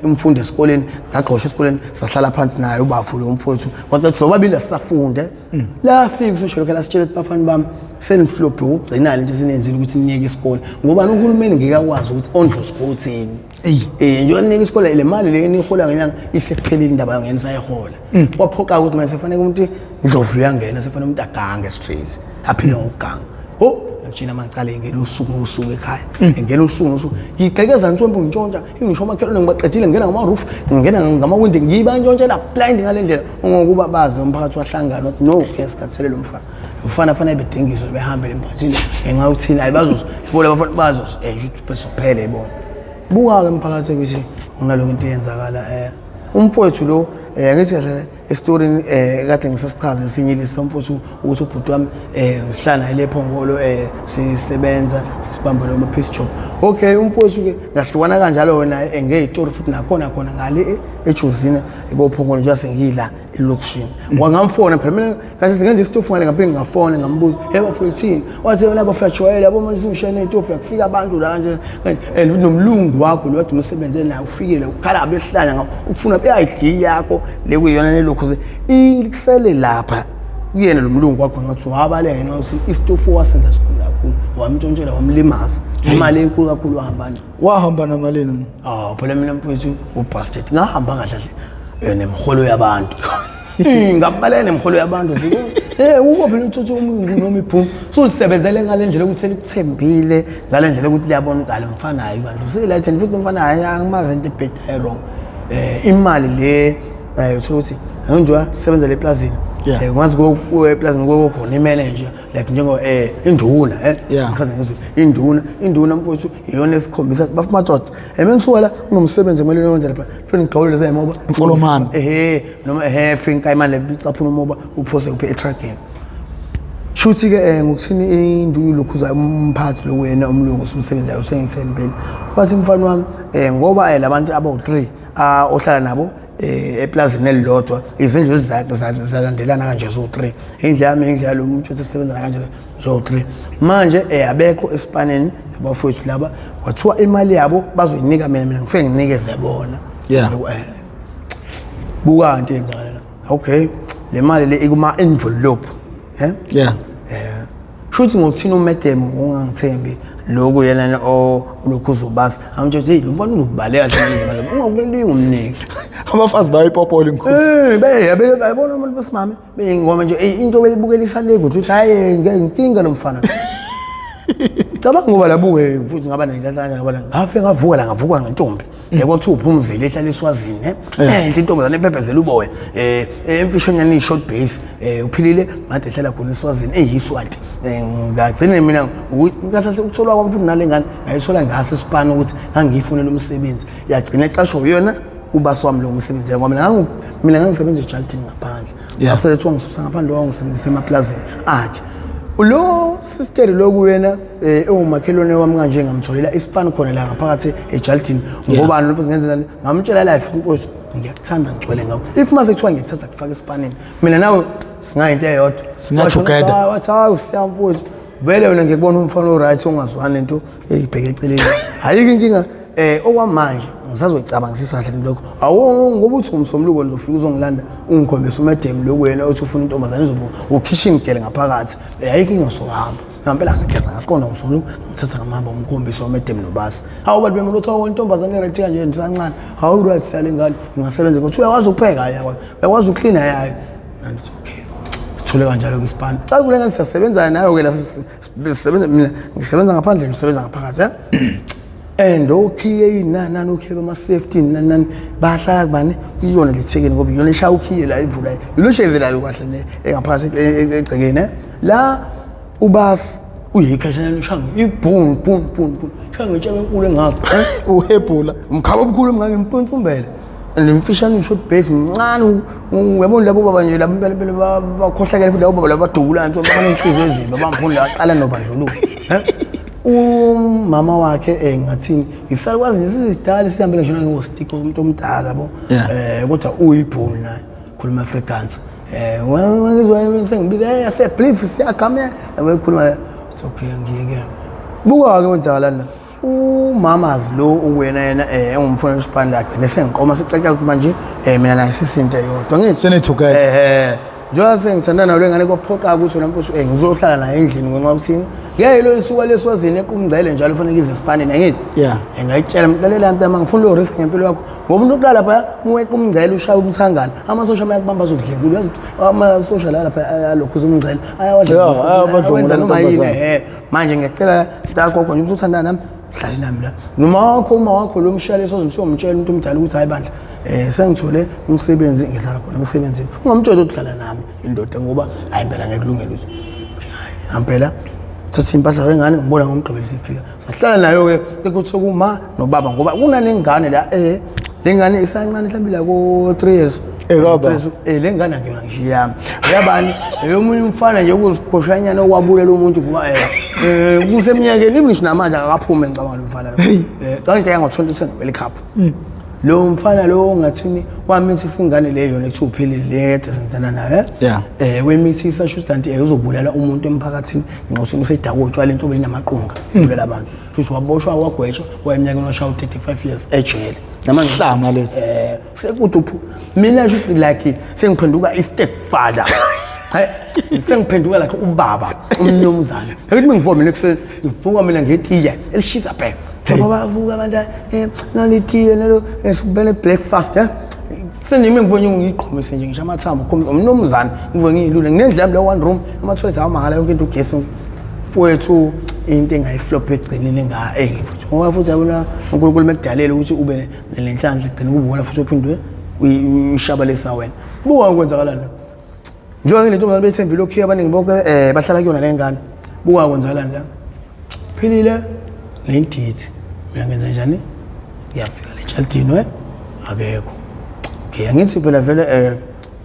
imfundo esikoleni ngagqosha esikoleni sahlala phansi naye ubafu lo mfowethu kodwa sobabili sisafunde lafika usosho lokho lasitshela ukuthi bafana bami seniflophe ukugcina lento esinenzile ukuthi niyeke isikole ngoba uhulumeni ngekakwazi ukuthi ondle isikole uthini njengoba ninika isikole le mali le enihola ngenyanga isephelile indaba yongena sayihola kwaphoqa ukuthi manje sefanele umuntu indlovu uyangena sefanele umuntu agange straight aphile ngokuganga ngijina amacala engena usuku nosuku ekhaya engena usuku nosuku ngigqekeza nsombo ngintshontsha ngisho amakhelwane ngibaqedile ngena ngama-roof ngingena ngamawindi ngibantshontshela blind ngale ndlela ngokuba bazi umphakathi wahlangana ukuthi no esikhathisele lo mfana ufana fanele bedingiswe behambele emphakathini ngenxa yokuthini ayibazos ibona abafana bazos ukuthi besophele yibona buka-ke emphakathi ukuthi unaloko into eyenzakala umfowethu lo ngithi kahle esitorini kade ngisasichaza esinye lesi mfowethu ukuthi ubhuti wami sihlala lephongolo sisebenza sibamba lo ma-piece job okay umfowethu ke ngahlukana kanjalo wena ngeyitori futhi nakhona khona ngale ejozini kophongolo nje sengila elokishini wangamfona phela mina kahle ngenza isitofu ngale ngaphinde ngafona ngambuza bafowethini wathi wena baflashwayela yabo manje ushene itofu la kufika abantu la kanje nomlungu wakho lo wade umsebenze naye ufikile ukhala abehlanya ufuna i-ID yakho lekuyona nelokho ikusele lapha kuyena lo mlungu wakho ngathi wabaleka ngenxa yokuthi isitofu wasenza sikhulu kakhulu wamntshontshela wamlimaza imali enkulu kakhulu wahamba namalini phela mina mfowethu ubastard ngahamba kahle nemholo yabantu ngabaleka nemholo yabantu uba phela uthothe umlungu noma ibhumu solisebenzele ngale ndlela ukuthi selikuthembile ngale ndlela ukuthi liyabona ukuthi mfana hayi bantu uselatheni futhi mfana hayi angimazi into ebhedayo wrong imali le uthola ukuthi njengoba sisebenza le plazini kwanzi kweplazini kokhona imanager like njengo induna ngichaza ngizwe induna mfowethu iyona esikhombisa bafu madoda mengisuka la kunomsebenzi emali wenza lapha funa ngigqawule zemoba mfolomani noma finka imali lecaphuna umoba uphose uphe etracking shuthi ke ngokuthini indulo lokhuza umphathi lo wena umlungu usumsebenzayo usengithembele wathi mfana wami ngoba labantu abawu3 ohlala nabo eplazini elilodwa izinto zalandelana kanje zo3 indlela lo muntu osebenza kanje zo3 manje abekho esipaneni labafowethu laba kwathiwa imali yabo bazoyinika mina ngifike nginikeze bona buka into enzakala okay le mali le ikuma envelope shuthi ngokuthina uMadam ungangithembi lokho yena olokhu uzobasa amtshela hey lo mbona uzobaleka nje ungakulingi umniki abafazi bayipopola inkosi bayabona abantu besimame ngoma nje into beyibukelisa le ukuthi hayi nginkinga lo mfana cabanga ngoba labuke futhi ngaba nenhlanhla ngaba ngafike ngavuka ngentombi kwathi uphumzile ehlala eSwazini intombazane ephebhezela uboya emfishonyana i-short base uphilile manje ehlala khona eSwazini eyiswati ngagcina mina ukuthi ukutholwa kwamfundi nalengane ngayithola ngase sipana ukuthi ngangiyifunela umsebenzi yagcina exashwa uyona ubasi wami lo umsebenzi ngoba mina ngangisebenza eJarlton ngaphandle after that ngisusa ngaphandle wangisebenzisa emaplazini athi lo sister lo kuyena umakhelwane wami kanje ngamtholela ispan khona la ngaphakathi eJarlton ngoba lo ngenzeni ngamtshela life mfowethu ngiyakuthanda ngicwele ngawo if mase kuthiwa ngiyakuthatha kufaka ispanini mina nawe singayinto eyodwa singathugeda wathi siyamfowethu vele wena ngikubona umfana oright ongazwani lento eyibheke eceleni ayike inkinga okwamanje ngisazoyicabangisisa kahle lokho awu ngoba uthi umsomluko nizofika uzongilanda ungikhombisa uMadam lo wena othi ufuna intombazane izobuka ukitchen girl ngaphakathi ayike ingosohamba ngempela ngigeza ngaqonda umsomluko ngithatha ngamahamba umkhombisa uMadam nobasi hawu bantu bemlo uthiwa intombazane right kanje ndisancane hawu right sale ngane ngingasebenza ukuthi uyawazi ukupheka yayo uyawazi ukucleana yayo nandithi okay sithole kanjalo kwispan xa kule ngane siyasebenza nayo ke la sisebenza mina ngisebenza ngaphandle ngisebenza ngaphakathi and okhiye inani okhiye bama safety nani bahlala kubani kuyona lethekeni ngoba yona eshaya ukhiye la ivula yilo shezela lo kahle le engaphakathi egcekeni la ubas uyikhashana ushanga ibhun shanga ngitshela enkulu engakho uhebhula umkhaba obukhulu ngangimpunzumbele lemfishane ishot base mncane uyabona labo baba nje labo impela bakhohlakela futhi labo baba labadukula nje banenhliziyo ezimba bamphula aqala nobandlululo umama wakhe ngathini isalukwazi nje sizidala sihambele nje ngostiko umuntu omdala yabo kodwa uyibhulu naye khuluma Afrikaans wangizwa sengibiza yase believe siyakhama wayekhuluma okay ngiyeke buka ke wenzakala la umamazi lo uwena yena engumfana wesipanda akhe nesengiqoma sicela ukuthi manje mina naye sisinto yodwa ngithi senethuka njengoba sengithanda nawe lengane kophoqa ukuthi wena mfowethu ngizohlala naye endlini ngenxa yokuthini ngeke lo isuka leswazini ekumngcele njalo ufanele ize Spanish ngithi engayitshela mhlalela nto mangifuna lo risk ngempilo yakho ngoba umuntu oqala lapha muweqa umngcele ushaya umthangana amasosha mayakubamba azodlengula uyazi amasosha la lapha lokho uzomngcele ayawadla noma yini manje ngiyacela mntagogo nje usuthandana nami hlala nami la noma wakho lo mshayeli sozithiwa umtshela umuntu omdala ukuthi hayi bandla sengithole umsebenzi ngihlala khona emsebenzini ungamtshela ukuhlala nami indoda ngoba hayi impela ngekulungela ukuthi ngempela sathi impahla zengane ngibona ngomgqibelo sifika sahlala nayo ke ukuthi kuma nobaba ngoba kunanengane la lengane isancane mhlawumbe la ko 3 years lengane akuyona ngisho yami yabani eyomunye umfana nje ukuzikhoshanyana okwabulela umuntu kuba kuseminyakeni ibnisho namanje akaphume ngicabanga lo mfana lo kanti yango-2010 World Cup lo mfana lo ngathini wamithi singane le yona ethi uphilile lede sengithanda naye wemithi isasho kanti uzobulala umuntu emphakathini ngokuthi usedaka utshwala into belinamaqunga ubulela abantu futhi waboshwa wagwetshwa wayeminyaka noshawu 35 years ejele namanje hlanga lethi sekuthi mina nje like sengiphenduka i-stepfather sengiphenduka like ubaba umnumzana ukuthi mengivome lekuseni ngivuka mina ngetiya elishisa bhe baba bavuka abantu nalitiye nalo esibele breakfast senimi ngivonye ngiqhomise nje ngisho amathambo umnumzana ngivonye ngilule nginendlela le one room ama-toilet awamahala yonke into ugesi wethu into engayiflop egcinile futhi ngoba futhi yabona uNkulunkulu mekudalele ukuthi ube nelenhlanhla egcina ukubona futhi uphindwe uyishabalisa wena buka kwenzakalani la njengoba le ntombazane besemvile okhiya abaningi bonke bahlala kuyona le ngane buka kwenzakalani la philile ngendithi mina ngenza njani ngiyafika le chaldini akekho okay angithi phela vele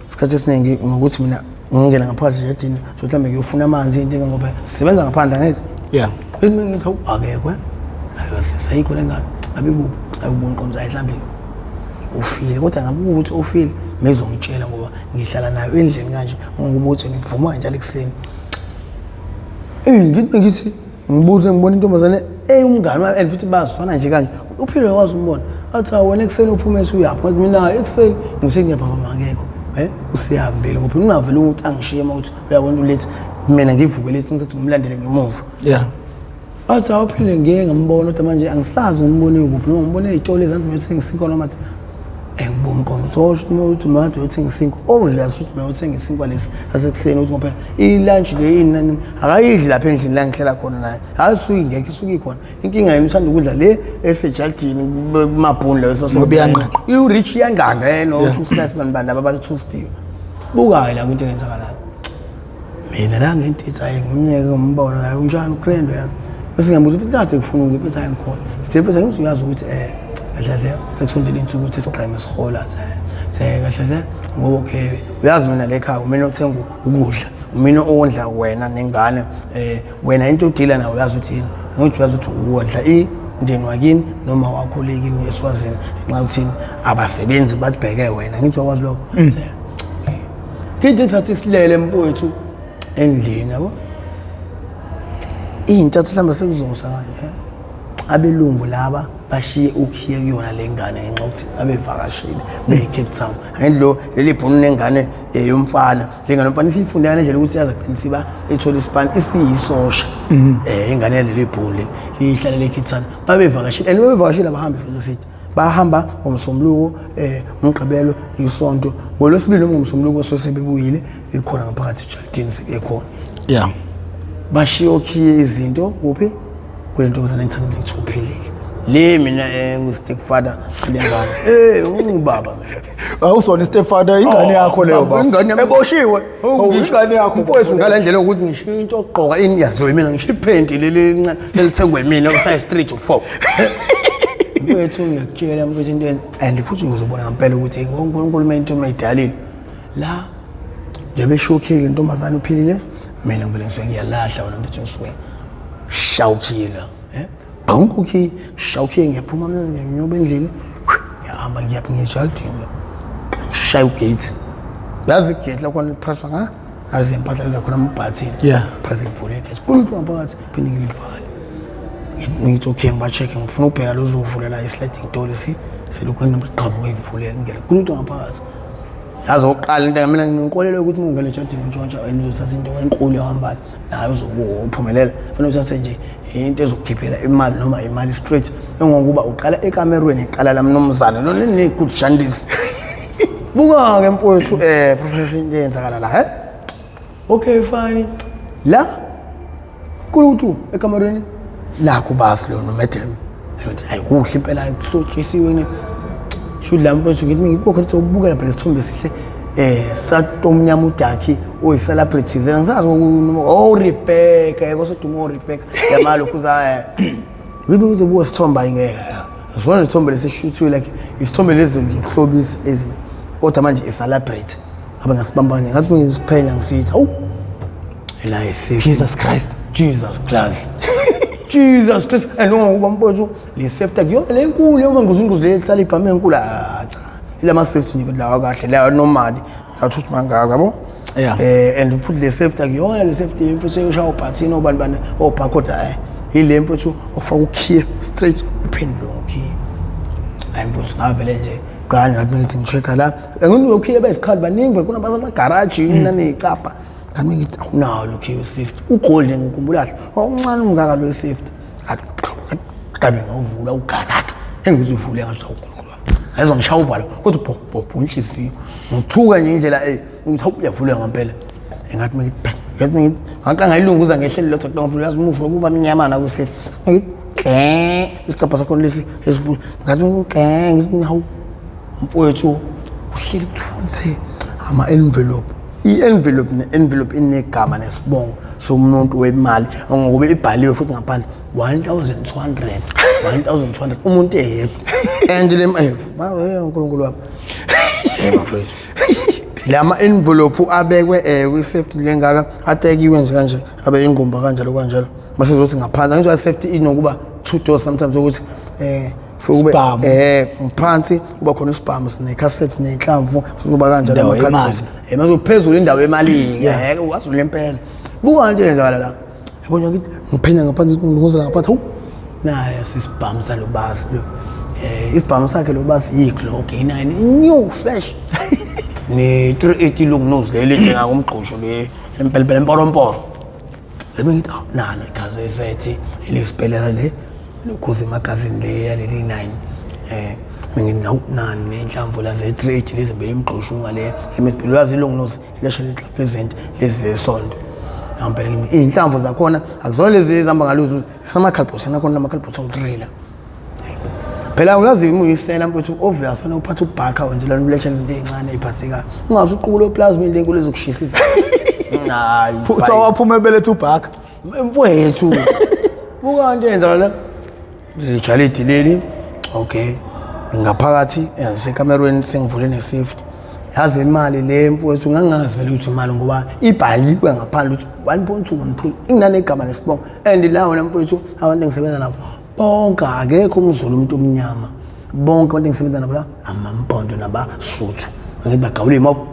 isikhathi esiningi ngokuthi mina ngingena ngaphakathi ejardini so mhlambe ngiyofuna amanzi into ngoba sisebenza ngaphandle ngithi mina ngithi akekho ayo sisayikho lengane abikubo ayubona inqondo mhlambe ufile kodwa ngabe ukuthi ufile mezongitshela ngoba ngihlala nayo endlini kanje ngoba uthi ngivuma njalo ekseni ngithi ngibuze ngibona intombazane umngane wami futhi bazifana nje kanje uphile wazi umbona athi wena ekseni uphume uyapha ngathi mina ekseni ngisengiyapha ngekho usiyahambile ngoba ungavele ukuthi angishiye ukuthi uyabona ulethi mina ngivuke lethi ukuthi ngimlandele ngemuva athi awuphile ngeke ngambona kodwa manje angisazi umbone kuphi noma umbone ezitolo ezansi uyothenga noma ngibona inqondo tosho ukuthi manje uyothenga 5 obvious ukuthi mina uthenga 5 lesi asekuseni ukuthi ngoba ilunch le inani akayidli lapha endlini la ngihlala khona naye asuki ngeke isuki khona inkinga yami uthanda ukudla le esejardini kumabhuni leyo sosebiyanqa i-rich yanganga yena uthi usilas bantu laba bathustiwe bukayi la into eyenzakalayo mina la ngentithi hayi ngimnyeke umbona hayi unjani ukrendo yami bese ngiyambuza ukuthi kade kufuna ngiphetha ngikhona ngithe ngizoyazi ukuthi kahle sekusondela insuku ukuthi siqheme sihola kahle ngoba okay uyazi mina le ekhaya mina othenga ukudla mina ondla wena nengane wena into odila nayo uyazi ukuthi yini ngithi uyazi ukuthi uwodla indeni wakini noma wakholekini eSwazini nxa uthini abasebenzi batibheke wena ngithi wakwazi lokho ngithi thathi silele mfowethu endlini yabo into mhlawumbe sekuzosa kanje abelungu laba bashiye ukhiye kuyona lengane ngenxa ukuthi abevakashile beCape Town ngendlo leli bhunu nengane yomfana lengane yomfana isifunde ngale ndlela ukuthi yaza kuqinisiba ethola ispan isiyisosha ingane leli bhunu ihlala le Cape Town babevakashile and bevakashile abahambi futhi sithi bahamba ngomsombuluko umgqibelo isonto ngolosibili ngomsombuluko sosebebuyile ikhona ngaphakathi ejardini sebekhona bashiye ukhiye izinto kuphi kule ntombazane engithanda ukuthi uphilile le mina ngu-stick father silengane ungubaba mina awusona stepfather ingane yakho leyo baba eboshiwe ingane yakho mfowethu ngale ndlela ukuthi ngisho into ogqoka ini yazo mina ngisho iphenti leli lelithengwe mina usize 3 to 4 mfowethu ngiyakutshela mfowethu into and futhi uzobona ngempela ukuthi uNkulunkulu into mayidalile la njengoba eshokile intombazane uphilile mina ngibele ngisuke ngiyalahla wena mfowethu ngisuke shawukila Bankuki, shawuki ngiyaphuma mina ngiyoba endlini. Ngiyahamba ngiyaphuma ejardini. Shayu gate. Yazi gate la khona pressure nga. Azi impahla zakhona mbhathi. Yeah. Pressure ivule gate. Kulutho ngaphakathi phinde ngilivale. Ngithi okay ngiba-check ngifuna ukubheka lo zovula la sliding door lesi selokho ngiqhamuke ngivule ngene. Kulutho ngaphakathi. Yazi oqala into mina nginkolelo ukuthi ungene ejardini ntshontsha wena uzothatha into enkulu yahambayo nayo uzophumelela. Fanele uthathe nje into ezokukhiphela imali noma imali straight engokuba uqala ekamerweni eqala la mnomzana lo ne-good shandis buka ke mfowethu profession yenzakala la okay fine la kulutu ekamerweni la kubasi lo nomadam ethi hayi kuhle impela kuhlotshisiwe ne shudla mfowethu ngithi ngikho ngizobukela phela isithombe sihle satomnyama udakhi oyi-celebrity zena ngisazi Rebecca ekosedumo Rebecca yamalo kuza ngibe uzobuka sithomba ingeke zona isithombe lesishuthiwe like isithombe lezi zokuhlobisa ezini kodwa manje i-celebrate abe ngasibambanye ngathi ngisiphenya ngisithi hawu la Jesus Christ and ngoba mfowethu le safety kuyona le nkulu yoma ngozingozi le hlala ibhame enkulu cha ilama safety nje lawa kahle la normal awuthi mangaka yabo and futhi le safety akuyona le safety mfowethu uyashaya ubhathini obani obhakoda ile mfowethu ufaka ukhiye straight uphendule ukhiye hayi mfowethu ngavele nje kanye ngathi ngithi ngichecka la ngikhiye bezikhali baningi kunabantu amagarage nanecapha ngami ngithi awunawo lo ukhiye safety ugolden ngikhumbula kahle omncane ungaka lo safety kabe ngawuvula ugaraka engizuvule ngathi ayizwa ngishaya uvalo kodwa bho inhliziyo ngithuka nje indlela ngithi uyavula ngempela engathi ngithi ngaqangayilunguza ngehlelo lo doctor ngoba uyazi umusho kuba mnyamana ku safe isicapha sakho lesi esivula ngathi ngithi hawu mfowethu uhleli kuthunze ama envelope i-envelope inegama nesibongo somuntu wemali ngoba ibhaliwe futhi ngaphandle 1200 umuntu eyedwa and le uNkulunkulu wami mfowethu lama envelope abekwe kwi-safety lengaka atekiwe nje kanje abe ingumba kanjalo mase uzothi ngaphansi ngisho safety inokuba 2 doors sometimes ukuthi kube ngaphansi kuba khona isibhamu sine cassette nenhlamvu kuba kanjalo amakhathi mase uphezulu indawo emali wazi lempela buka nje njalo la yabona ngithi ngiphenya ngaphansi ngizozela ngaphansi hawu naye sisibhamu salobasi lo isibhamu sakhe lobasi yi-Glock i9 new fresh ne-380 long nose le lide ngakumgqusho le empelempela emporomporo ngithi nana ikhazesethi elisipelela le lokhuze magazine le yaleli 9 ngithi nani nenhlamvu la ze-380 lezi mbele emgqusho ngale emepilo yazi long nose lesha lenhlamvu ezinto lezi zesonto ngempela inhlamvu zakhona akuzona lezi ezihamba ngalozo isamakhalibhosi nakhona amakhalibhosi awutrailer phela uyazi uyisela mfowethu obvious fanele uphathe ubhakha wenzela uletha izinto ezincane eziphathekayo ungazi uqubulo plasma into enkulu ezokushisisa hayi futhi waphuma ebelethe ubhakha mfowethu buka into yenza la lijalidi leli okay ngaphakathi sekamerweni sengivule ne-safety yazi imali le mfowethu ngangazi vele ukuthi imali ngoba ibhaliwe ngaphandle ukuthi 1.2 inani egama nesibongo and lawo mfowethu abantu engisebenza nabo bonke akekho umZulu umuntu omnyama bonke abantu engisebenza nabo la amampondo nabasuthu ngithi bagawule imobo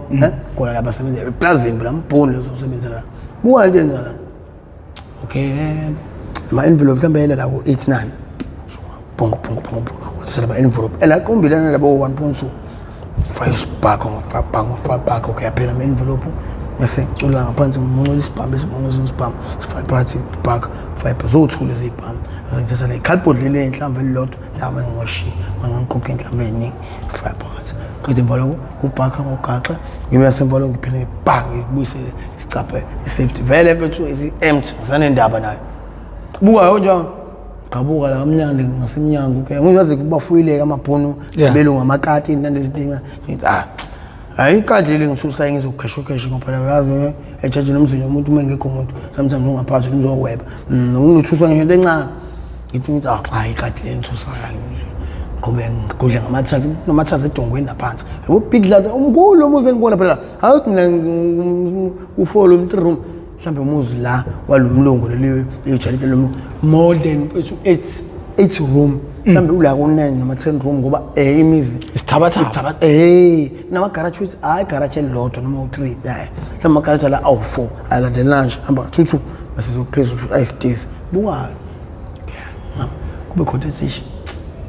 khona la basebenza eplazini la mbhoni lezo sebenza la buka into yenza la okay ama envelope mhlambe la ku 89 bongo kwathi la envelope elaqombilana labo 1.2 fresh bag okay yaphela ama envelope bese ngicula ngaphansi ngimunqula isibhamu esimunqula isibhamu phakathi bag fiber zothule zibhamu ngithatha la ikhalibhodi leli enhlamvu elilodwa laba ngoshi mangiqoqa inhlamvu eziningi fiber phakathi qede imvalo ubhakha ngogaxa ngibe yasemvalo ngiphinde bang ngibuyisele isicaphe isafety vele mfethu isi empty ngisanendaba nayo buka kanjani qabuka la kamnyandi ngasemnyango ke ngizazi kubafuyileka amabhunu belungu amakati nandezidinga ngithi hayi kade lengithusa ngizokhesha ngoba yazi ejaji nomzini umuntu mengekho umuntu sometimes ungaphathi ngizoweba ngithuswa ngisho into encane ngithi hayi kade lengithusa ngoba ngikudla ngamathatha edongweni naphansi yabo big lad umkhulu umuze ngibona phela hayi mina ufolo umtrum mhlambe umuzi la walumlungu leli jalite lo more than 8 room mhlambe ula ku9 noma 10 room ngoba imizi isithabatha nama garage with hayi garage elilodwa noma u3 mhlambe ama garage la awu4 alandelanje hamba 2 bese zophezulu ayistairs buka kube compensation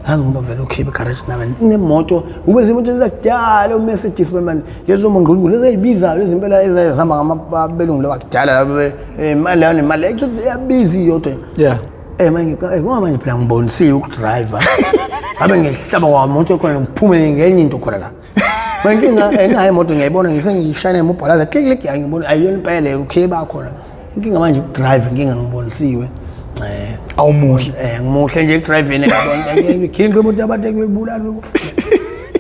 azi ngoba vele okay garage nawe inemoto ube izinto ezakudala uMercedes man lezo mangqungqulu ezibizayo lezi impela ezihamba ngamabelungu labakudala laba imali actually yabiza yodwa manje ngoba phela ngibonisiwe ukudriver abe ngehlaba kwamoto khona ngiphume ngenye into khona la mankinga enayo imoto ngiyayibona ngisengishayina emobhalaza klik ngiyibona ayiyona impela okay bakhona inkinga manje ukudrive inkinga ngibonisiwe awumuhle ngimuhle nje ekudriving yabona ngikhinqe umuntu abade kwebulala lokufika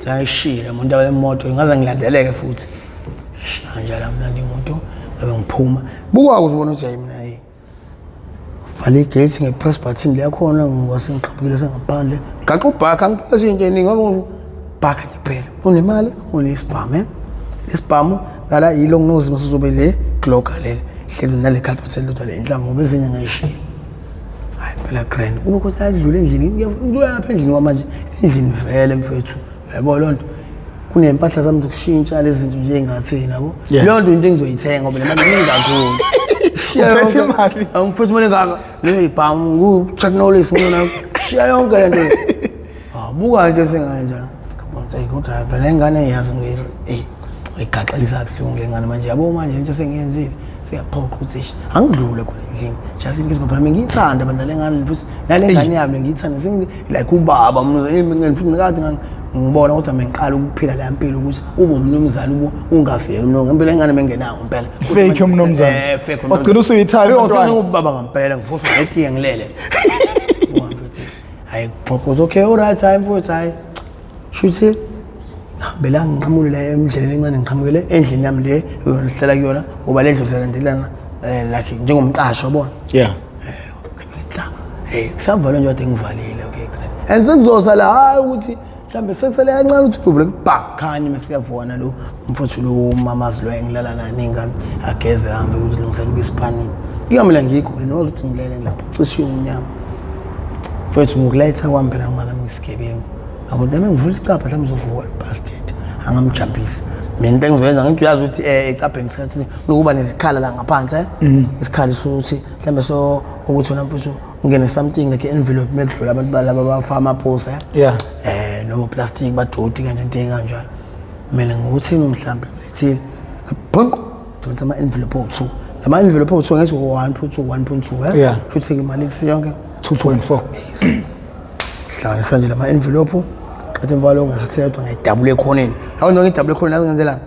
sayishila umuntu wemoto ngaze ngilandeleke futhi shanja la mnandi imoto ngabe ngiphuma buka uzibona ukuthi mina vale igate ngepress button leyakhona ngwase ngiqhaphile sengaphandle gaqa ubhakha ngiphasa into eningi ngobhakha kuphela unemali unesibhamu isibhamu ngala yilo nginozi masizobe le glocker le hlelo nale carpet elodwa le inhlango ngoba ezinye ngayishila hayi phela grand kube ukuthi adlule endlini ngiya lapha endlini manje endlini vele mfethu yabo lonto kunempahla zami zokushintsha lezi zinto nje engathi nabo lonto into engizoyithenga ngoba le mali iningi kakhulu uphethe imali angiphethe imali ngaka le ibhamu ku-technology ngona shiya yonke le nto buka into esengayenza ngabona kodwa phela ingane yazi igaxelisa buhlungu le ngane manje yabo manje into esengiyenzile siyaphoqa ukuthi angidlule khona endlini just in case ngoba mina ngiyithanda bandla lengane futhi nale ngane yami ngiyithanda like ubaba mina futhi ngikade ngibona kodwa mina ngiqala ukuphila la impilo ukuthi ube umnumzana ube ungasiyela umnumzana ngempela engane mengenawo impela fake umnumzana fake ogcina usuyithanda umntwana ubaba ngempela ngifuswa ngithi ngilele hayi propose okay all right time for time shuthi bela ngiqhamule la emndleleni encane ngiqhamukele endlini yami le ngihlala kuyona ngoba le ndlu siyalandelana like njengomqasho yabona kusavala nje wade ngivalile okay great and sengizosala hayi ukuthi mhlambe sekusele kancane ukuthi uvule kubakhanye mesiyavona lo mfuthu lo mamazi lo engilala naye ningane ageze hambe ukuzilungisela ukuyispanini ngikamela ngikho nokuthi ngilele lapha cishe umnyama mfuthu ngokulayitha kwami phela ngala ngisigebengu abantu nami ngivula icapha mhlawumbe uzovuka ibastard angamjumpisi mina into engizoyenza ngithi uyazi ukuthi ecapha ngisathi nokuba nezikhala la ngaphansi isikhali sokuthi mhlawumbe so ukuthi wena mfuthu ungene something like envelope mekudlula abantu balaba bafa amaphosa noma plastic badoti kanje into enganjalo mina ngokuthini mhlawumbe ngilethile bonk donsa ama envelope o2 lama envelope o2 ngathi 1.2 futhi imali kusiyonke 2.4 hlanganisa nje lama envelope qathi mvalo ngathethwa ngidouble ekhoneni hawu noma ngidouble ekhoneni ngenzela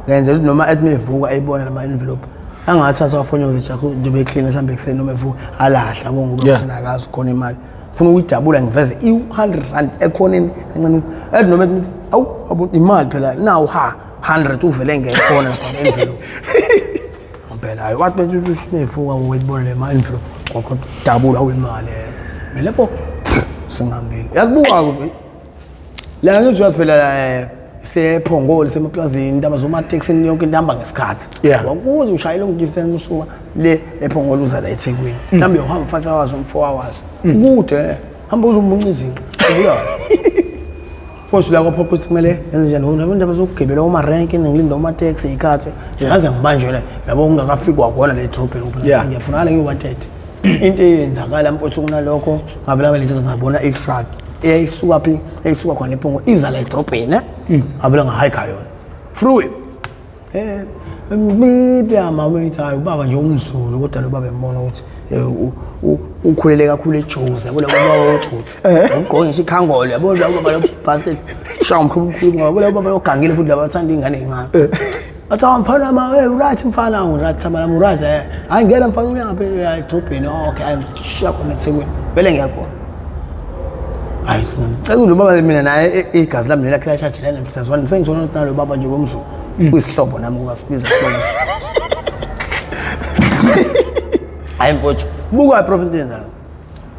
ngenzela noma athi mevuka ayibona lama envelope angathatha wafonyo zijakho njobe clean mhlambe kuseni noma evuka alahla ngoba uthina akazi khona imali ufuna ukuyidabula ngiveze i100 ekhoneni kancane athi noma awu imali phela nawu 100 uvele ngekhona khona envelope phela hayi wathi mevuka uyibona le mali envelope kokho dabula awimali lapho sengihambile yakubuka kuphi la ngithi phela sephongole semaplazini indaba zoma taxi yonke intamba ngesikhathi wakuze ushayela ungidistance usuka le ephongole uza la eThekwini mhlambe uhamba 5 hours or 4 hours kude hamba uzomunca izinto ubuya futhi la kwaphopha ukuthi kumele yenze njani ngoba indaba zokugibela uma rank ngilinda uma taxi ikhathi ngaze ngibanjwe la yabo ungakafika khona le drop lokho ngiyafuna ngiwanted into eyenzakala mfowethu kunalokho ngabela lento ngabona i-truck eyisuka phi eyisuka khona ephongo iza la edrobheni ngabela ngahayikha yona free bibi amawethayo ubaba nje umzulu kodwa lo baba embona ukuthi ukhulele kakhulu eJozi yabo labo uthuthe ugqoke nje ikhangolo yabo ubaba lo basket shawu mkhulu ngoba lo baba yogangile futhi labathanda ingane encane Athi mfana ma right mfana right thamala murazi hayi ngena mfana uyaphi edrobheni okay ayishiya khona eThekwini vele ngiyakhona hayi singicela baba mina naye igazi lami lelakhe charge lana mhlazwana sengizona ukuthi nalo baba nje bomzulu kuyisihlobo nami ukasibiza sibona hayi mfowethu buka prophet enzalo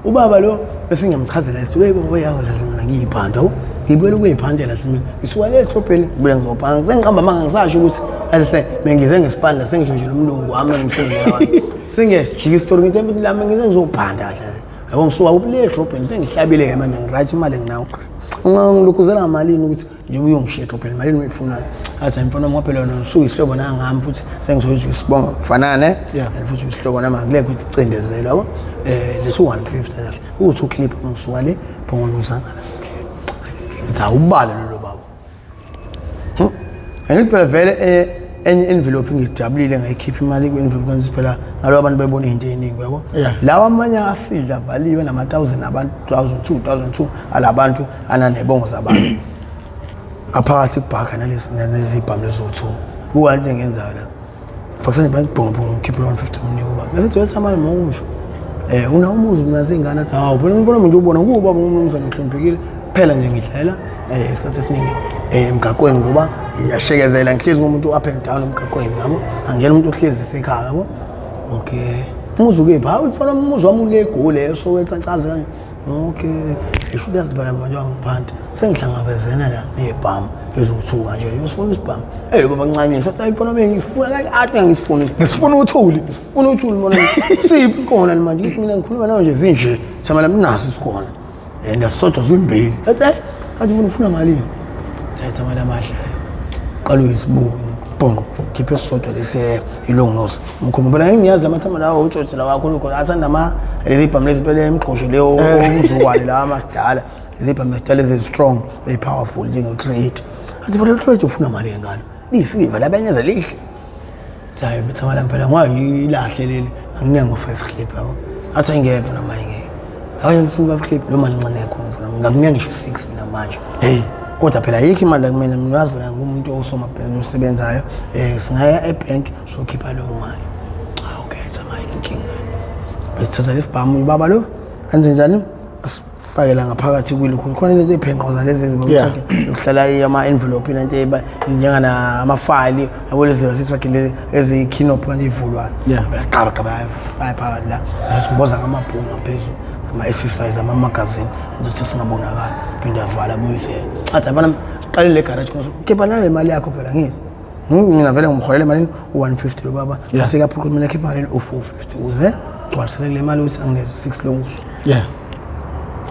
ubaba lo bese ngiyamchazela isithule baba yazi mina ngiyiphanda ngibuyela ukuyiphandela mina isuka le edrobheni ngibule ngizobhanga sengiqamba manga ngisasho ukuthi ahle mengize ngesiphandla sengisho umlungu wami ngisengela wami sengiyajika istory ngithi impilo lami ngize ngizophanda kahle yabo ngisuka kubule edrobheni sengihlabile ke manje ngiright imali nginawo ungangilukhuzela ngamalini ukuthi nje uyongishiya edrobheni malini uyifunayo athi mfana ngophela wena usuku isihlobo nangami futhi sengizoyithi isibonga kufanane and futhi isihlobo nami ngileke ukuthi icindezelo yabo leso 150 kahle uthi uclip ngisuka le phongona uzangana ngithi awubale lo baba angiphela vele enye envelope ngijabulile ngayikhipha imali ku-envelope kanti phela ngalo abantu bebona into eningi yabo lawa amanye asidla valiwe nama 1000 abantu 2002 alabantu ananebongo zabantu aphakathi kubhaka nalezi ibhamu lezothu buka into engenzayo la fakisani bayibhonga ngikhipha 150 mnike ubaba bese wethu amali mokusho una umuzi unazingane athi hawu phela umfana nje ubona kuba umnumzana ohloniphekile phela nje ngidlalela isikhathi esiningi emgaqweni ngoba iyashekezela ngihlezi ngomuntu up and down emgaqweni yabo angena umuntu ohlezi esekhaya yabo okay umuzi ukephi hawu ufana umuzi wami ule egoli eSoweto ncazi kanje okay sisho uyazibala manje wangiphanda sengihlangabezena la nebhamu ezothuka nje usifuna isibhamu lo baba kancane sothi ayifuna ngifuna like ade ngisifuna uthuli mona siphi sikhona manje mina ngikhuluma nawe nje zinje samala minaso sikhona and asodwa zimbili athi ufuna malini thatha mali amahle qala uyisibuku bongo khiphe sodwa lese ilongonosi ngikhumbula ngiyazi lamathama lawo utshothi la wakho lokho athanda izibhamu lezibele emgqosho leyo uzukwali la amadala izibhamu ezidala ezi-strong ezi-powerful njenge-trade athi for trade ufuna malini ngalo lisiva labenyeza lihle hayi bethama la phela ngayilahle leli anginenge ngo-5 clip yabo athi ayingeve namayingeke hayi ngifuna 5 clip lo mali ncane yakho ngifuna ngakunika ngisho 6 mina manje kodwa phela yikho imali kumina ngiyazi phela ngumuntu osomabhenki osebenzayo singaya ebank sokhipha leyo mali okay thama inkinga besithatha lesibhamu ubaba lo anze njani asifakela ngaphakathi kwilokhu khona izinto eziphenqoza lezi zokuhlala ama envelope into njengana ama-file yabo lezi basitrack lezi kinop kanje ivulwa qaba phakathi la sisimboza ngamabhungu ngaphezulu ama-exercise ama-magazine ukuthi singabonakali phinde avala buyisela athi abana qalile garage khipha nale mali yakho phela ngithi ngingavele ngimholele malini u150 lo baba sekaphuqa mina khipha malini u450 uze gcwalisele le mali ukuthi anginezo 6 long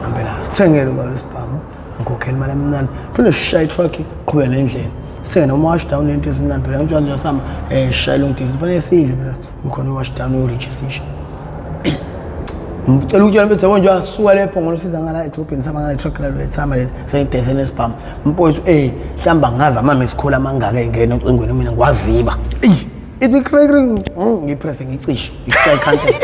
ambela sithengele ubaba lesibhamu ngikhokhela imali emnandi phinde sishaya truck qhubeka nendlela sithenge noma wash down into ezimnandi phela ngitshela nje sami shaya long distance kufanele sidle phela ukhona wash down uregistration ngicela ukutshela ukuthi yabo nje asuka lapho ngosiza ngala edrobheni sama ngala truck lalo etsama le seyidese nesibhamu mfowethu hlamba ngaza mama isikhula mangaka engena ocingweni mina ngwaziba ithi crack ngipress ngicishe ngishaye cancel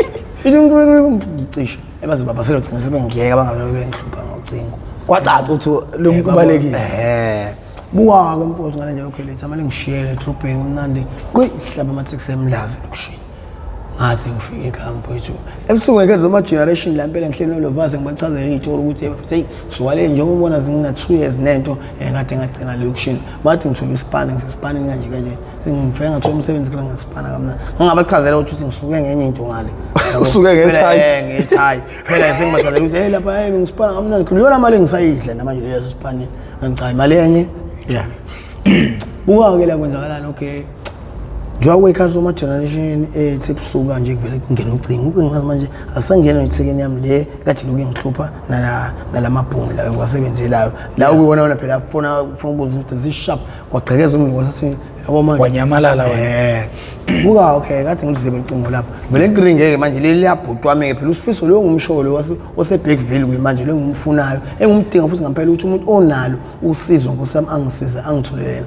ngicishe ebazi baba selo gcina sebengiyeka bangabe bengihlupha ngocingo kwacaca ukuthi lo kubalekile buka ke mfowethu ngale nje okay letha mali ngishiyele edrobheni umnandi kuyihlaba ama-6 emlazi lokushini ngathi ngifike ekhaya mfowethu ebusuku ngeke zoma generation la impela ngihleli nolovazi ngibachazela iy'toro ukuthi hey suwale njengobona zingina 2 years nento engade ngagcina lokushini bathi ngithola isipani ngisesipani kanje sengifike ngathola umsebenzi kula ngasipana kamnandi ngingabachazela ukuthi ngisuke ngenye into ngale usuke ngethayi phela sengibachazela ukuthi hey lapha hey ngisipana kamnandi kuyona mali ngisayidla namanje leyo sipani ngichayi mali enye buka ke la kwenzakalani okay njengoba kuyikhathi uma generation ethi ebusuku kanje kuvele kungena ucingo manje asangena nethekeni yami le kade loku ngihlupha nalamabhunu la kwasebenzelayo la ukubona phela afuna ukubuza ukuthi zisharp kwagqekeza umngozi yabo manje wanyamalala wena buka okay kade ngilizibe icingo lapha vele ngiringeke manje leli labhutwa wami phela usifiso lo ngumsholo wase Bergville manje lo ngumfunayo engumdinga futhi ngempela ukuthi umuntu onalo usizo ngosami angisiza angitholele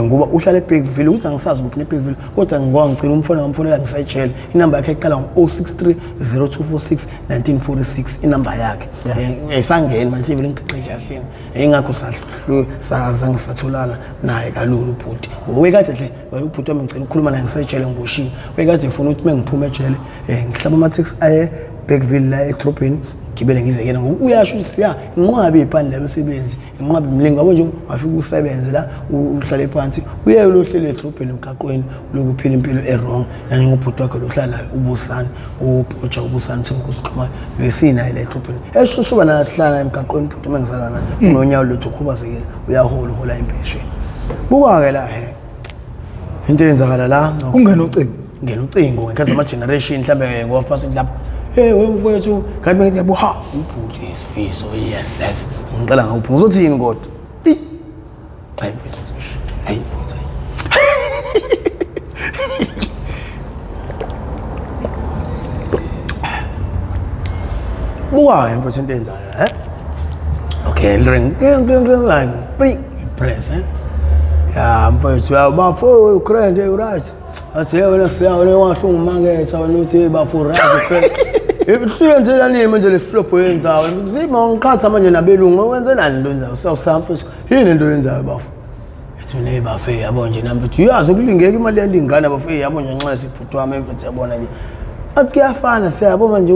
ngoba uhlala eBergville uthi angisazi ukuthi neBergville kodwa ngicela umfona ngamfonela ngisayitshela inamba yakhe iqala ngo-063 0246 1946 inamba yakhe ayisangeni manje vele ngixexesha yini engakho sahlu sangisatholana naye kalulu ubhuti ngoba wekade hle ubhuti wami ngicela ukukhuluma naye ngisayitshele ngiboshiwe wekade ufuna ukuthi mengiphuma ejele ngihlaba ama-taxi aye Bergville la edrobheni ngibele ngizekela ngoba uyasho ukuthi siya inqwabe ipani la emsebenzi inqwabe imlingi yabo nje wafika usebenze la uhlale phansi uye lohlele edrobheni emgaqweni lokuphila impilo errong nangengubhuti wakhe lohlala ubusani ubhoja ubusani semkusiqhuma besina la edrobheni eshushuba nasihlala emgaqweni ubhuti mengizalana unonyawo lothu khubazekile uyahola hola impesheni buka-ke la into eyenzakala la kungena ucingo ngena ucingo ngekhathi ama-generation mhlawumbe ngo-half-past lapho wemfowethu kanti bengithi yabo ha ubhuti isifiso yes ngicela ngawuphi ngizothini kodwa hayi mfowethu hayi mfowethu buka mfowethu into eyenzayo okay ring press ya mfowethu yabafo ukrende right athi wena siyawona wahlungu mangetha wena uthi bafo right Siyenze nini manje le flop yenzayo zima ngiqhatha manje nabelungu wenzelani into yenzayo sawusamfisa yini into yenzayo bafu ethi ne bafe yabo nje nami uthi uyazi ukulingeka imali yalingana bafe yabo nje nxa siphuthu wami mfethu yabona nje athi kuyafana siyabo manje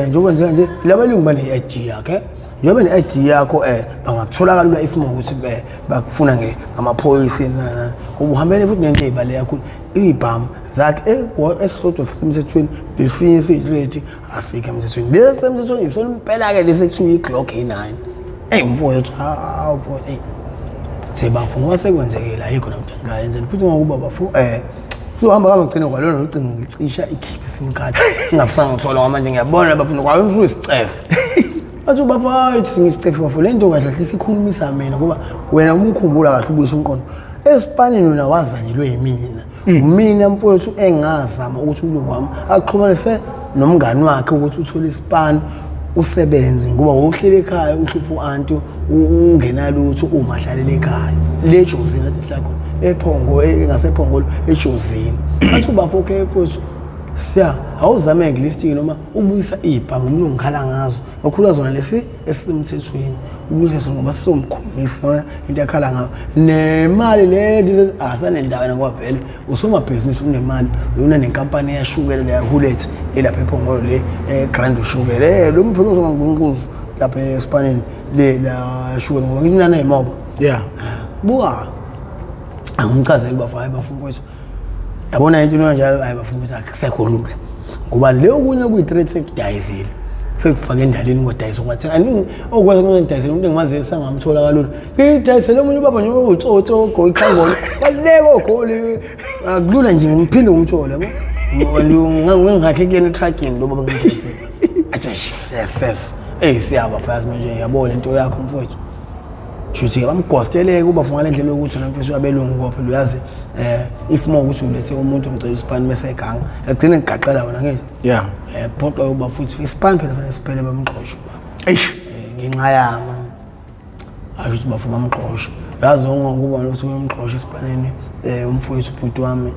nje ukwenza nje labelungu bane ID yakhe njengoba ne ID yakho bangakuthola kalula if ukuthi bakufuna ngamaphoyisa nana ubuhambene futhi nento ezibale yakho ibham zakhe esisodwa sisemthethweni lesinye siyiready asikho emthethweni bese emthethweni isona impela ke lesekuthiwa iGlock A9 mfowethu mfowethu sebafu ngoba sekwenzekile ayikho namuntu engayenzela futhi ngokuba bafu uzohamba kamagcina kwalona ucingo ngicisha ikhiphi simkhathi ngingafanga ngithola ngamanje ngiyabona bafuna kwayona isicefe athi bafayithi singistefe bafu lento kahle sikhulumisa mina ngoba wena umkhumbula kahle ubuyisa umqondo esipanini wena wazanyelwe yimina umina mfowethu engazama ukuthi umlungu wami axhumanise nomngani wakhe ukuthi uthole isipani usebenze ngoba wohlele ekhaya uhlupha uanti ungenalutho umahlalele ekhaya lejozini athi hlakho ephongo engasephongolo ejozini athi bafo okay mfowethu siya awuzame ngilisting noma ubuyisa ibhangu umlungu ngikhala ngazo ngokhula zona lesi esimthethweni ubuyisa sona ngoba somkhumisa into yakhala ngayo nemali le dize asanendawo ngoba vele usoma business unemali uyona nenkampani yashukela le Hullet elapha ephongolo le Grand Sugar lo mphelo uzongqunquzo lapha eSpanini le la shukela ngoba nginana emoba buka angimchazela bafayi bafowethu yabona into njalo ayibafuna akusekhulule ngoba le okunye kuyi-threat sekudayisile fekufaka endaleni kodayisa kwathi aningi okwazi ukudayisela umuntu engimaziyo sangamthola kalula ngidayisela omunye ubaba nje utsotsi ogqoka ikhangolo baleko ogoli akulula nje ngiphinde ngumthole yabo ngingakhe kuyena tracking lo baba ngidayisela athi yes siyaba fazi manje yabona into yakho mfowethu shuthi bamgosteleke kuba funga lendlela ukuthi namfethu abelungu ngoba phela uyazi if more ukuthi ulethe umuntu umcela ispan mase eganga egcine ngigaqela wona ngithi photo uba futhi ispan phela fanele siphele bamqosho baba nginqayama ayithi bafuna bamqosho yazi ngokuba ukuthi bamqosho ispaneni umfowethu ubhuti wami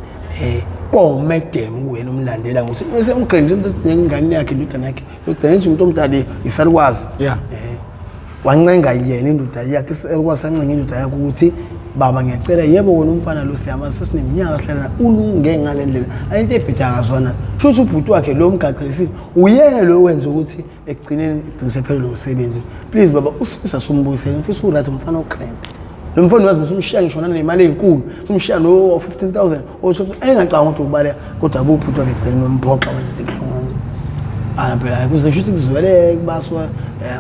komedem kuwena umlandela ngokuthi semgrand into ingane yakhe indodana yakhe yogcina nje umuntu omdala isalukwazi wancenga yena indoda yakhe ekwasancenga indoda yakhe ukuthi baba ngiyacela yebo wena umfana lo siyama sesineminyaka hlala ulunge ngalendlela ayinto ebhedaka ngazona futhi ubhuti wakhe lo mgaqelisile uyena lo wenza ukuthi ekugcineni igcinisephele lo msebenzi please baba usifisa sombuyisela mfisa urathi umfana okrem lo mfana wazi umshiya ngishona nemali ezinkulu umshiya lo 15000 o12 engacanga ukuthi ubaleka kodwa ubhuti wakhe egcina nomphoqa wenza into ebuhlungu phela kuze shuthi kuzwele kubaswa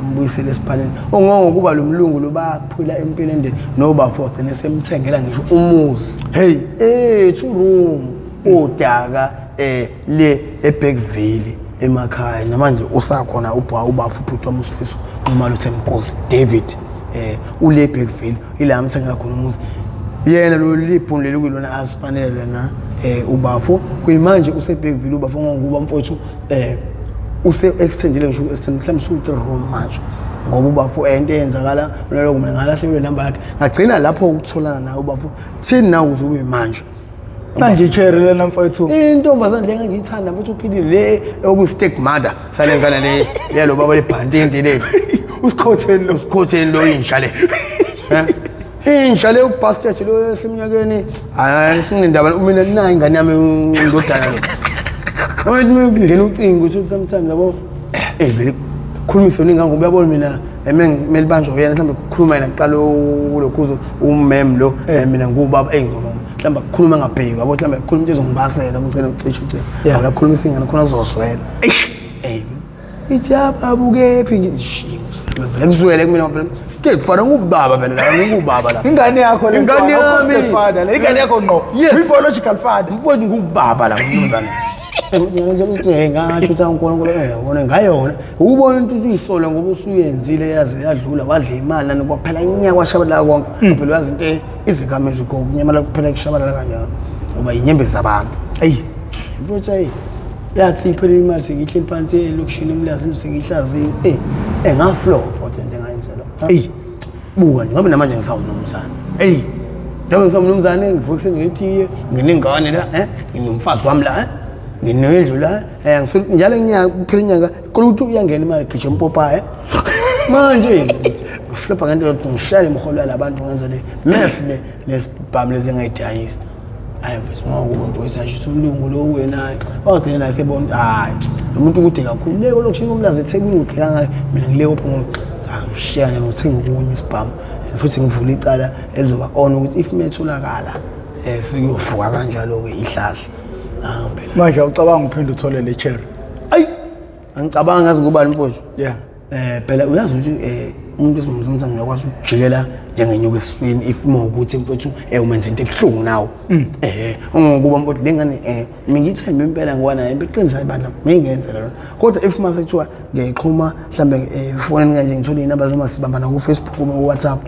mbuyisele esiphaleni ongokuba lo mlungu lo baphila empilo endeni noba for nesemthengela ngisho umuzi hey 2 room odaka le eBergville emakhaya namanje usakhona ubafu ubhuti wami usifiso uMaluthe Mkosi David ule eBergville ila amthengela khona umuzi yena lo liphundle kulona asipanele lana ubafo kuyimanje useBackville ubafo ngokuba mfowethu use extendile ngisho extend mhlawumbe su3 room manje ngoba ubafo into eyenzakala naloko mina ngalahlelwe number yakhe ngagcina lapho ukutholana naye ubafo thini na uzobe manje manje cherry lena mfowethu intombazane le ngiyithanda mfowethu uphilile le okusteak mother salengana le yalo baba lebhantini le usikhotheni lo insha le insha le ubastard lo seminyakeni hayi sinindaba mina nayi ingane yami indodana lo abantu ngene ucingo ukuthi sometimes yabo vele khulumisa uningi ngoba uyabona mina kumele banjwe uyena mhlawumbe ukukhuluma yena kuqala kulokhuzo ummem lo mina ngubaba engcono mhlawumbe ukukhuluma ngabheki yabo mhlawumbe ukukhuluma into ezongibasela ugcina ucisha ucingo ngoba khulumisa ingane khona uzoswela ithi ababuke phi ngizishiya ngizwele kumina phela step father ngubaba phela la ngubaba la ingane yakho le ingane yami step father la ingane yakho ngqo biological father mfowethu ngubaba la umnumzana ngathi uNkulunkulu uyabona ngayona ubona into isisolo ngoba usuyenzile yazi yadlula wadla imali nani kwaphela inyaka washabalala konke phela yazi into izikhamezo ziko kunyamala kuphela kushabalala kanjalo ngoba inyembezi zabantu mfowethu yathi phela imali sengihle phansi elokushini emlazi sengihlaziwe ngaflop kodwa into engayenzela buka nje ngoba namanje ngisawumnumzane ngoba ngisawumnumzane ngivuka sengithi nginengane la nginomfazi wami la nginendlu la ngifuna njalo nginyaka kuphela inyanga kuthi uyangena imali gitshe empopaye manje ngiflopa ngento yokuthi ngishaya imholo labantu ngenza le mess le nesibhamu lezi ngayidayisa ayemfethu ngokuba mfowethu umlungu lo wena wagcina la sebona hayi lo muntu ukuthi kakhulu leko lokushinga umlazi eThekwini udika ngayo mina ngileko phela ngishaya ngothenga okunye isibhamu futhi ngivula icala elizoba on ukuthi if metholakala sikuyovuka kanjalo ke ihlahla manje ucabanga uphinde uthole le cherry angicabanga ngazi ngubani mfowethu phela uyazi ukuthi umuntu esimzomzana uyakwazi ukujikela njengenyuka esiswini if ukuthi mfowethu umenza into ebuhlungu nawo ngokuba mfowethu lengane ngithemba impela ngwana ebeqinisa ibandla ngingenzela lona kodwa if mase kuthiwa ngiyixhuma mhlambe efonini kanje ngithola inamba noma sibambana ku Facebook kuma ku WhatsApp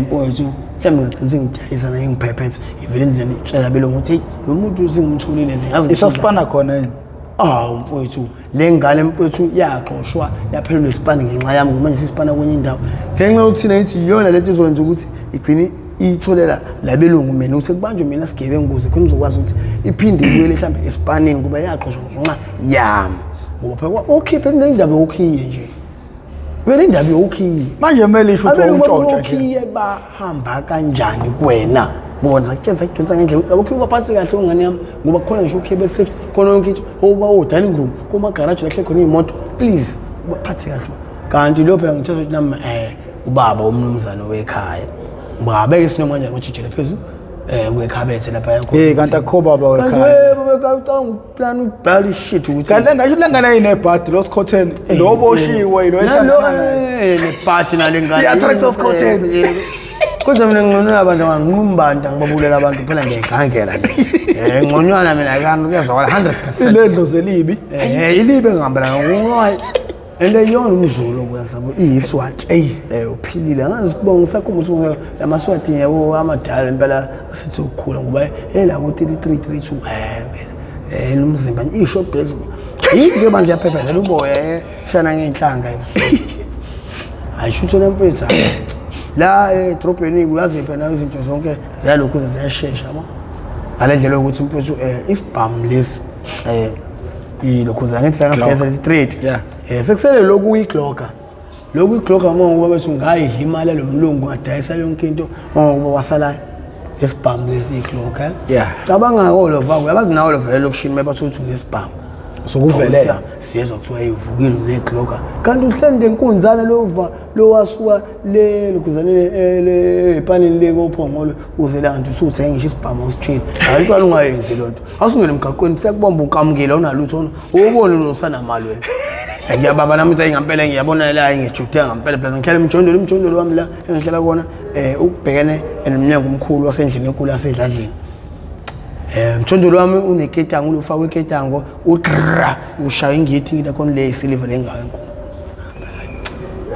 mfowethu mhlambe ngagcina ngidayisa na ngiphephethe ivele nzeni itshela belongo ukuthi lo muntu singumtholile ngazi isasipana khona yini mfowethu le ngane mfowethu yaxoshwa yaphelelwe isipani ngenxa yami manje sisipana kwenye indawo ngenxa uthina ithi iyona lento izokwenza ukuthi igcine itholela labelungu mina ukuthi kubanjwe mina sigebe ngokuze khona uzokwazi ukuthi iphinde ibuyele mhlambe esipanini kuba yaxoshwa ngenxa yami ngoba phela okay phela indaba yokhiye nje vele indaba yokhiye manje kumele isho ukuthi untshontsha ukhiye bahamba kanjani kuwena ngibona sakutshela idonsa ngendlela lokho ubaphathe kahle ungane yami ngoba khona ngisho ukhibe safety khona yonke into oba dining room kuma garage lakhe khona imoto please ubaphathe kahle kanti lo phela ngithethe ukuthi nami ubaba umnumzana wekhaya ngabeke isinoma kanjani ngochijela phezulu kwekhabethe lapha yakho kanti akho baba wekhaya baba ucanga uplan ubhali shit ukuthi kanti ngisho lengane ayinebhadi lo sikhotheni lo boshiwe lo ethana nebhadi nalengane iyatract osikhotheni kodwa mina ngqonela abantu nganqumbantu ngibabulela abantu phela ngiyigangela nje ngqonywana mina kanti kuyezwakala 100% ilendlo zelibi ilibe ngihambela ngokuyi ende yona umzulu kwesabo iyiSwati uphilile ngazibonga ngisakhumbula ukuthi lamaswati yabo amadala impela asithi ukukhula ngoba la ku 3332 nomzimba isho base yinje manje yaphephezela uboya shana ngenhlanga ebusuku ayishutho lemfethu la edrobheni uyazi phela izinto zonke zalokhu ziyashesha yabo ngalendlela ukuthi mfethu isibhamu lesi ilokhu zangithi sangafeza straight sekusele lokhu igloka ngoba bethu ngayidla imali lo mlungu ngadayisa yonke into ngoba wasala lesibhamu lesi igloka cabanga olova uyabazi nawo lovela lokushini mabathu ukuthi unesibhamu sokuvelela siyezwa kuthiwa ivukile negloka kanti uhlende enkunzana lo wasuka le lokhuzanele le panini le kophongolo uzela kanti usuthenga ngisho isibhamu usitshile ayikho ungayenzi lonto asungene emgaqweni sekubomba unkamukile unalutho ubone losana mali wena ngiyababa nami ukuthi ngempela ngiyabona la ngijuthe ngempela phela ngihlala imjondolo wami la engihlala kona ukubhekene nomnyango omkhulu wasendlini enkulu yasedladlini mjondolo wami uneketango ulufaka iketango uqra ushaya ingithi ngida khona le silver lengayo enkulu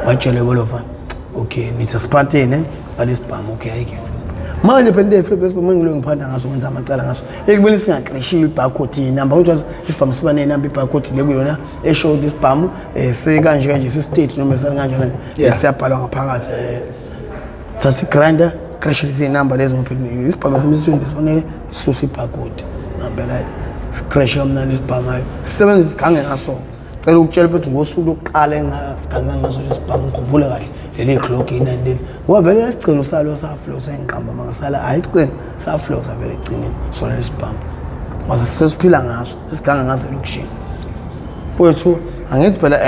wajele bolova okay nisa spantene alisibhamu okay ayikiflu manje phela into flip esibhamu ngilo ngiphanda ngaso ngenza amacala ngaso ekubeni singaqreshiwe ibarcode number ukuthi isibhamu siba nenamba ibarcode lekuyona eshow isibhamu sekanje kanje sistate noma sekanjani siyabhalwa ngaphakathi thatha igrinder crash inamba lezo ngempela isibhamu semsithweni sifone susa ibarcode ngempela scratch yomnandi isibhamu sisebenzisa igange ngaso cela ukutshela futhi ngosuku lokuqala engagange ngaso isibhamu ngikhumbula kahle leli clock inandeni wavele isigcino salo safloat engiqamba mangasala ayigcina safloat avele igcineni sona lesibhamu waze sesiphila ngaso sigange ngaso lokushini kwethu angithi phela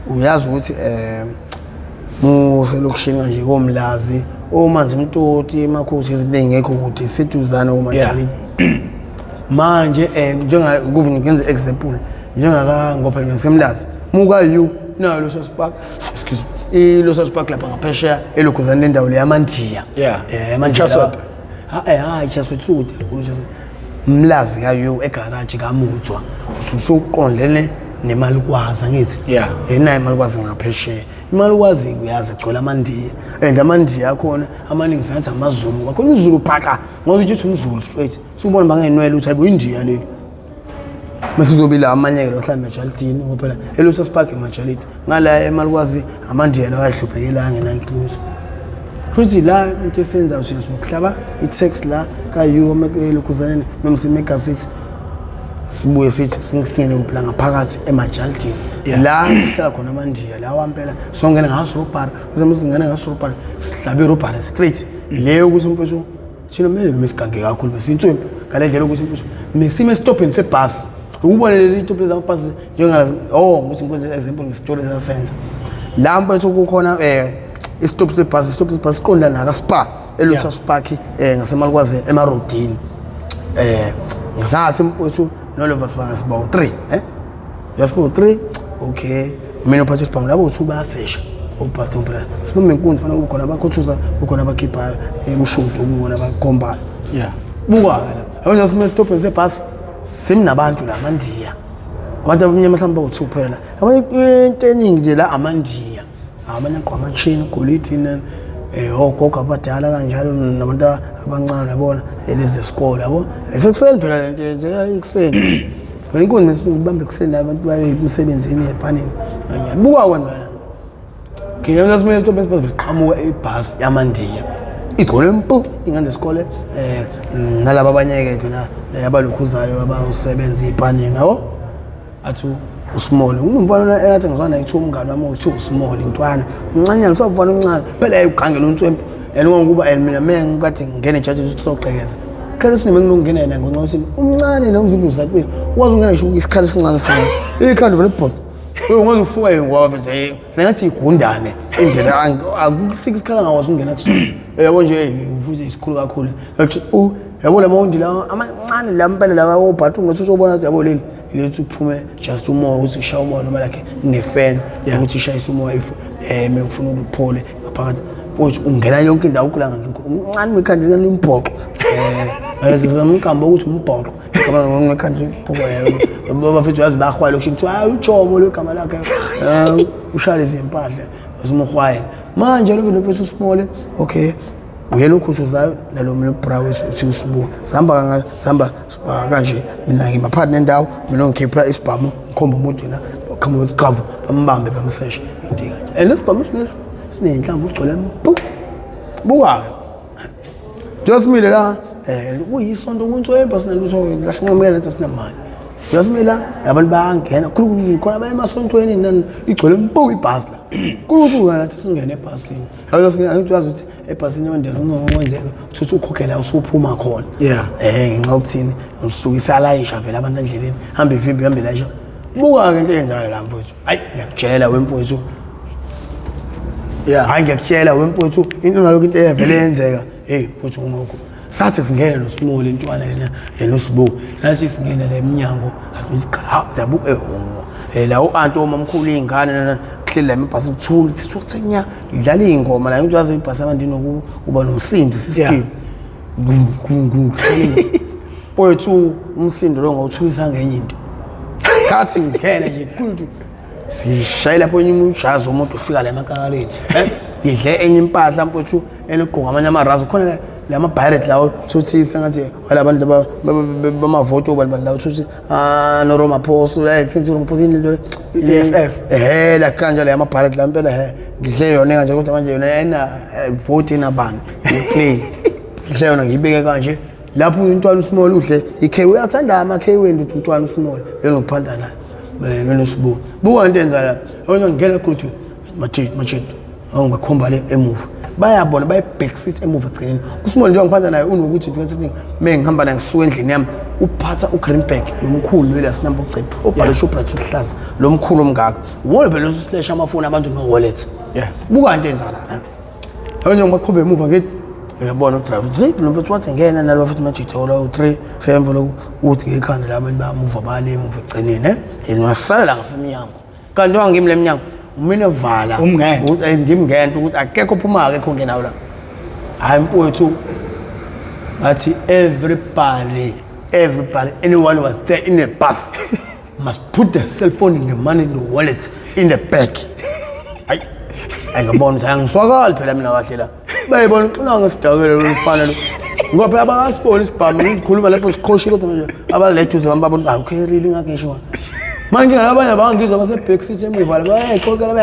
uyazi ukuthi muselokushini kanje komlazi omanzi umtoti emakhosi izinto engekho kude seduzana uMajalini manje njenga kubi ngenze example njengaka ngophela ngisemlazi muka you nayo lo spark excuse lo spark lapha ngaphesheya elokhuzana lendawo le yamandiya Manchester ichaswethu ukuthi mlazi ka you egarage kaMutswa usuqondene nemali kwazi ngithi nayo imali kwazi ngaphesheya imali kwazi uyazi gcola amandiya and amandiya akhona amaningi sangathi amaZulu kakhulu uZulu phaka ngoba uthi umZulu straight subona bangenwele uthi ayibo India le mesizobila amanyekelo mhlawumbe eJaldini ngoba phela eloso spark eMajalini ngala emalukwazi amandiya la ayihluphekela ngenankiluzo futhi la into esenza ukuthi sibuhlaba i-text la ka you elokhuzaneni noma simegasithi sibuye sithi singene kuphela ngaphakathi eMajalini la kuhlala khona amandiya la wampela songena ngasorobhara uzamsingena ngasorobhara sihlabe irobhara straight leyo ukuthi mfowethu thina mesigange kakhulu besintsimbi ngale ndlela ukuthi mfowethu mesime stopping sebus ubone lezi stop zamabhasi njengazi ukuthi ngikwenze example ngesitory esasenza la mfowethu kukhona istop sebus siqonda naka spa eLotus Park ngasemalukwazi emarodini ngathi mfowethu nolova sibangasiba u3 yasiba u3 okay mina uphathe isibhamu labo u2 bayasesha opastor phela sibambe inkundla fanele kube khona abakhuthuza kukhona abakhipha emshudo kubona abakhombayo buka la yona sime stop sebus simnabantu lamandiya abantu abamnyama mhlawumbe bawu2 phela abanye into eningi nje la amandiya abanye aqhwa chain goliti ogogo abadala kanjalo nabantu abancane yabona lezi isikole yabo sekuseni phela lento yenzeka ikuseni phela inkundla mesibambe kuseni abantu baye emsebenzini epanini kanjani buka kwenzana ngiyena simele stop sebus qhamuka ibus yamandiya igcole mpu ingane isikole nalabo abanyeke phela abalukhuzayo abawusebenza ipanini nawo athu usmall umfana eyathi ngizwana ithu umngane wami uthi usmall intwana umncanyana usavana umncane phela ayigangela untwempu ngokuba mina ngikade ngene ejaji ukuthi soqhekeza khathi sineme nginokungena yena ngonxa ukuthi umncane nomzimba uzaphila ukwazi ukungena ngisho isikhathi esincane sana ikhanda vele pot ungaze ufuka ngoba sengathi igundane indlela akusiki isikhala ngawazi ungena kusona yabo nje ufuze isikhulu kakhulu yabo la mawundi la amancane la mpela la obhathu ngathi uzobona yabo leli lethu uphume just umoya uthi shaya umoya noma like ne-fan ukuthi ishayise umoya if mefuna ukuphole ngaphakathi futhi ungena yonke indawo kulanga umncane wekhanda limbhoqo ngizamqamba ukuthi umbhoqo ngoba ngekhanda limbhoqo baba mfethu yazi bahwaya lokusho ukuthi hayi uJomo lo gama lakhe ushaya izimpahla azimhwayela manje lo mfethu small okay uyena ukhuzuzayo nalomlo brawo uthi usibu sihamba kanje mina ngimaphathi nendawo mina ngikhipha isibhamu ngikhomba umuntu na oqhamuka uqhavu bambambe bamseshe into kanje lesibhamu sinenhlamvu ugcwele mpu buka Josimile la kuyisonto kuntswemba sinalutho lasinqomela sasinamali Josimila abantu bayangena khona abaye emasontweni nani igcwele mpu ibhasi la kuthi nathi singene ebhasini ayosingathi uyazi ukuthi ebhasini abantu asinokwenza ukuthi ukhokhela usuphuma khona ngenxa ukuthini usukisa layisha vele abantu endleleni hamba ivimbi hambe layisha buka ke into eyenzakala la mfowethu hayi ngiyakutshela wemfowethu hayi ngiyakutshela wemfowethu into nalokho into eyavele yenzeka mfowethu ngomokho sathi singene noSmall intwana yena noSibu sathi singene la eminyango asiqala siyabuka la uanti omamkhulu ingane hlela emabhasi kuthula sithi ukuthenya idlala ingoma la into yazi ibhasi abantu nokuba nomsindo system mfowethu umsindo lo ngawuthulisa ngenye into kathi ngene nje kuthi sishayela lapho ujazi umuntu ufika la emakaleni idle enye impahla mfowethu enogqoka amanye amarazi khona lama pirate lawo thuthi sengathi walabantu bamavoto balibani lawo thuthi no Roma Post senthi Roma Post into la kanje la ama pirate la impela ngidle yona kanje kodwa manje yona ayina vote nabani play ngidle yona ngibeke kanje lapho uNtwana uSmall uhle iK uyathanda ama K wenu uNtwana uSmall benokuphanda naye benosibona buka into enza la wena ngena kuthi machit awungakhomba le emuva bayabona bayibackseat emuva egcineni uSmall nje ngiphanza naye unokuthi ngithi ngihamba naye ngisuka endlini yami uphatha uGreenback lomkhulu le sinamba ugcina obhala Shoprite uhlaza lomkhulu omngaka wona phela uslash amafoni abantu no wallet buka into enza la wena ngibakhomba emuva ngithi uyabona udrive zip lo mfethu wathi ngena nalo futhi machit ola u3 semva lo uthi ngekhanda labantu bamuva bale emuva egcineni yena wasala la ngasemnyango kanti wangimi lemnyango mina vala ukuthi ngimngento ukuthi akekho phuma akekho ngenawo la hayi mfowethu bathi everybody anyone was there in the bus must put their cell phone in the money in the wallet in the bag hayi ngabona ukuthi angiswakali phela mina kahle la bayibona uxina ngesidakelo lomfana lo ngoba phela abasibona isibhamu ngikhuluma lapho sikhoshile kodwa manje abalethuze babona hayi okay really ngakesho manje labanye abangizwa base backseat emuva bayayikhokela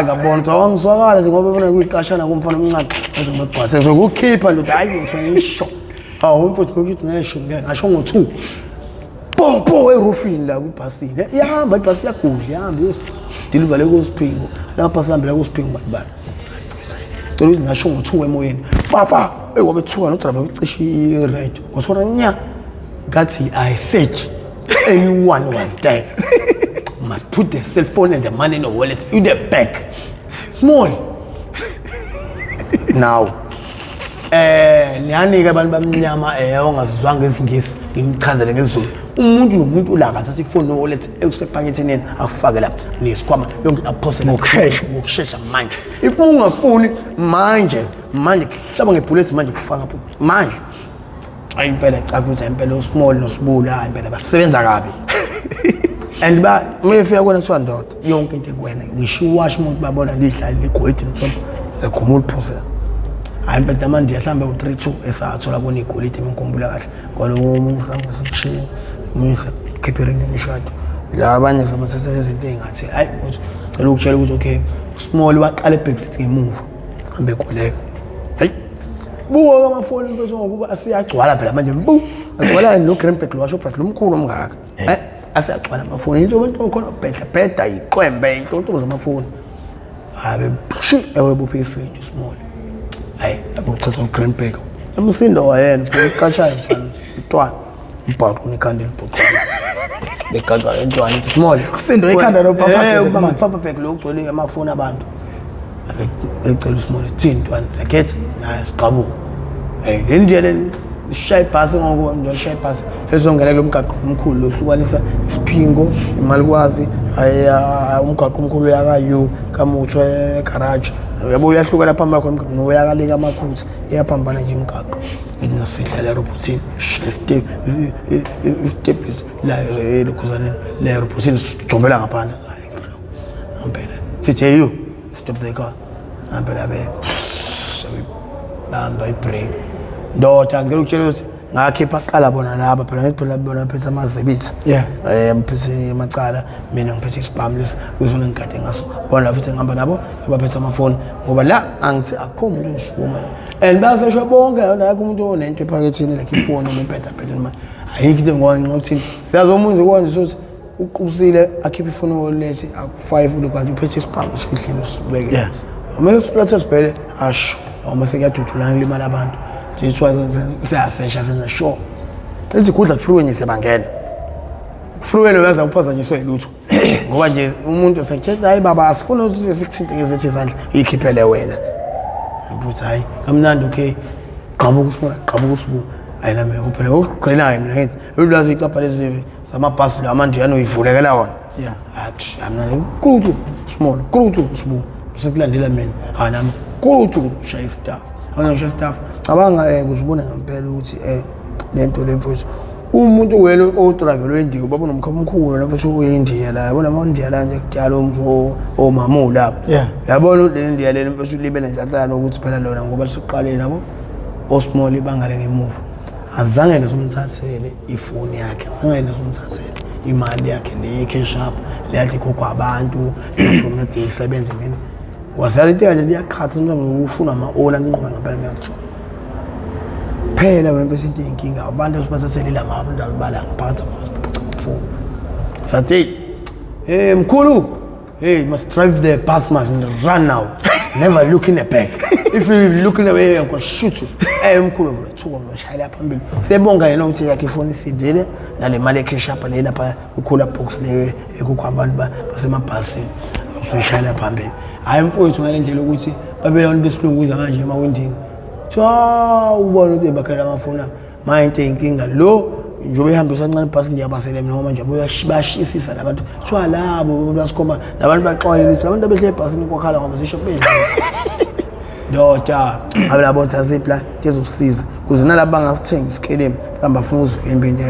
ngabona ukuthi awangizwakala ngoba bona kuyiqashana kumfana omncane kodwa ngibagcwase sokukhipha nje hayi ngisho mfuthu ukuthi ngisho ngasho ngo2 po erufini la kwibhasini ihamba ibhasi yagudla ihamba deliver le kuSiphingo la bhasi hambela kuSiphingo bani cela ukuthi ngasho ngo2 emoyeni papa ekwabe ethuka no driver ucishe i-red wasona nya ngathi I search anyone was there must put the cell phone and the money in the wallet in the bag Small now niyanika abantu bamnyama ongazizwanga isingisi ngimchazele ngesiZulu umuntu nomuntu ulaka sifone no wallet ekusepaketheni akufake lapha nesikhwama yonke aphose ngokusheshsha manje if ungafuni manje hlaba ngebullet manje kufaka manje impela cha ukuthi impela uSmall noSibula impela basebenza kabi and mefika kona kuthiwa ndoda yonke into kuwena ngisho wash umuntu babona lidlali legolide mthombo ekhumula phose hayi impela manje mhlambe u32 esathola kona igolide emkhumbula kahle kwalo umuntu sangisishini umisa keeping ngemishado la abanye sabathatha izinto engathi hayi uthi cela ukutshela ukuthi okay uSmall waqala ebackseat ngemuva hambe koleka buka amafoni mfethu ngokuba asiyagcwala phela manje agcwala no Greenback lo Shoprite lomkhulu omngaka asiyagcwala amafoni into abantu khona bheda iqwembe into zamafoni habe ewebuphi ifinje Small hayi akuthatha uGreenback emsindo wayena uqashayo mfana sitwana umbhaqo nekhanda libhuqwa legaga entwana Small kusindo ikhanda lo papa Back lo ugcwele amafoni abantu ecela uSmall thintwana sekhetha siqhabuka le ndlela ishaye pass ngokuba nje ishaye pass ezongena lo mgaqo omkhulu lohlukanisa Isiphingo iMalikwazi umgaqo omkhulu yakayu kaMuthwa egarage yabo uyahluka lapha phambili kwakho no yakaleka amakhutha iyaphambana nje imigaqo ngingasidla la robotin step la lokhuzana la robotin sijombela ngaphana ngempela sithi hey you stop the car ngempela bamba ibreak ndoda ngeke ukutshela ukuthi ngakhipha qala bona laba phela ngiphela bona phethe amazebitha mphethe amacala mina ngiphethe isibhamu lesi uzona ngikade ngaso bona futhi ngihamba nabo abaphethe amafoni ngoba la angithi akho umuntu ongishuma and basesho bonke la umuntu onento ephaketheni like ifoni nempetha phela manje ayikho into ngoba ukuthi siyazomunzi konje sothi uqubusile akhipha ifoni wallet aku5 lokwanti uphethe isibhamu sifihlile usibeke uma siflatha sibhele asho uma sekuyadudulana limala abantu siyasesha senza sure izikudla kufruweni sebangena kufruweni uyaza uphazanyiswe ilutho ngoba nje umuntu sekhetha hayi baba asifuna ukuthi sikuthinte ngezethe izandla ikhiphele wena mbuthi hayi kamnandi okay qabuka uSmall qabuka uSibu hayi nami kuphela ukugcinayo mina ngithi ulwazi iqapha lezi zamabhasi la manje yanoyivulekela wona amnandi kuthi Small kuthi Sibu sekulandela mina hayi nami kuthi shaya staff awona shaya staff cabanga kuzibona ngempela ukuthi lento le mfowethu umuntu wena otravel weNdiya babona umkhaba omkhulu la futhi uyiNdiya la yabona amaNdiya la nje kujala umzo omamu lapha yabona le India le mfethu libele njathana ukuthi phela lona ngoba lisuqalile nabo osmall ibangale ngemuva azange nesumthathele ifoni yakhe azange nesumthathele imali yakhe le cash up le yakhe kokho abantu from that isebenza mina wasala into kanje liyaqhatha ukuthi ufuna ama-own anqoba ngempela ngiyakuthola phela wena mfethu into inkinga abantu asibasathelile abantu abala ngiphatha phone sathi hey mkhulu hey you must drive the bus man run now never look in the back if you look in the way I'm going to shoot you hey mkhulu ngithuka ngishayela phambili sebonga yena ukuthi yakhe ifoni sidile nale mali ecash up le lapha ukhula box le ekukho abantu basemabhasini usishayela phambili hayi mfowethu ngale ndlela ukuthi babelona besilunguza manje emawindini cha ubona ukuthi bakhala amafona manje inkinga lo njobe ihambisa kancane ibhasi nje abasele mina manje bayashisisa labantu kuthiwa labo basikhomba labantu baxoyela ukuthi abantu abehle ebhasini kokhala ngoba zishopeni dota abalabo thasipla kezosiza kuze nalabo bangasithenga isikelemu mhlawumbe afuna uzivimbe nje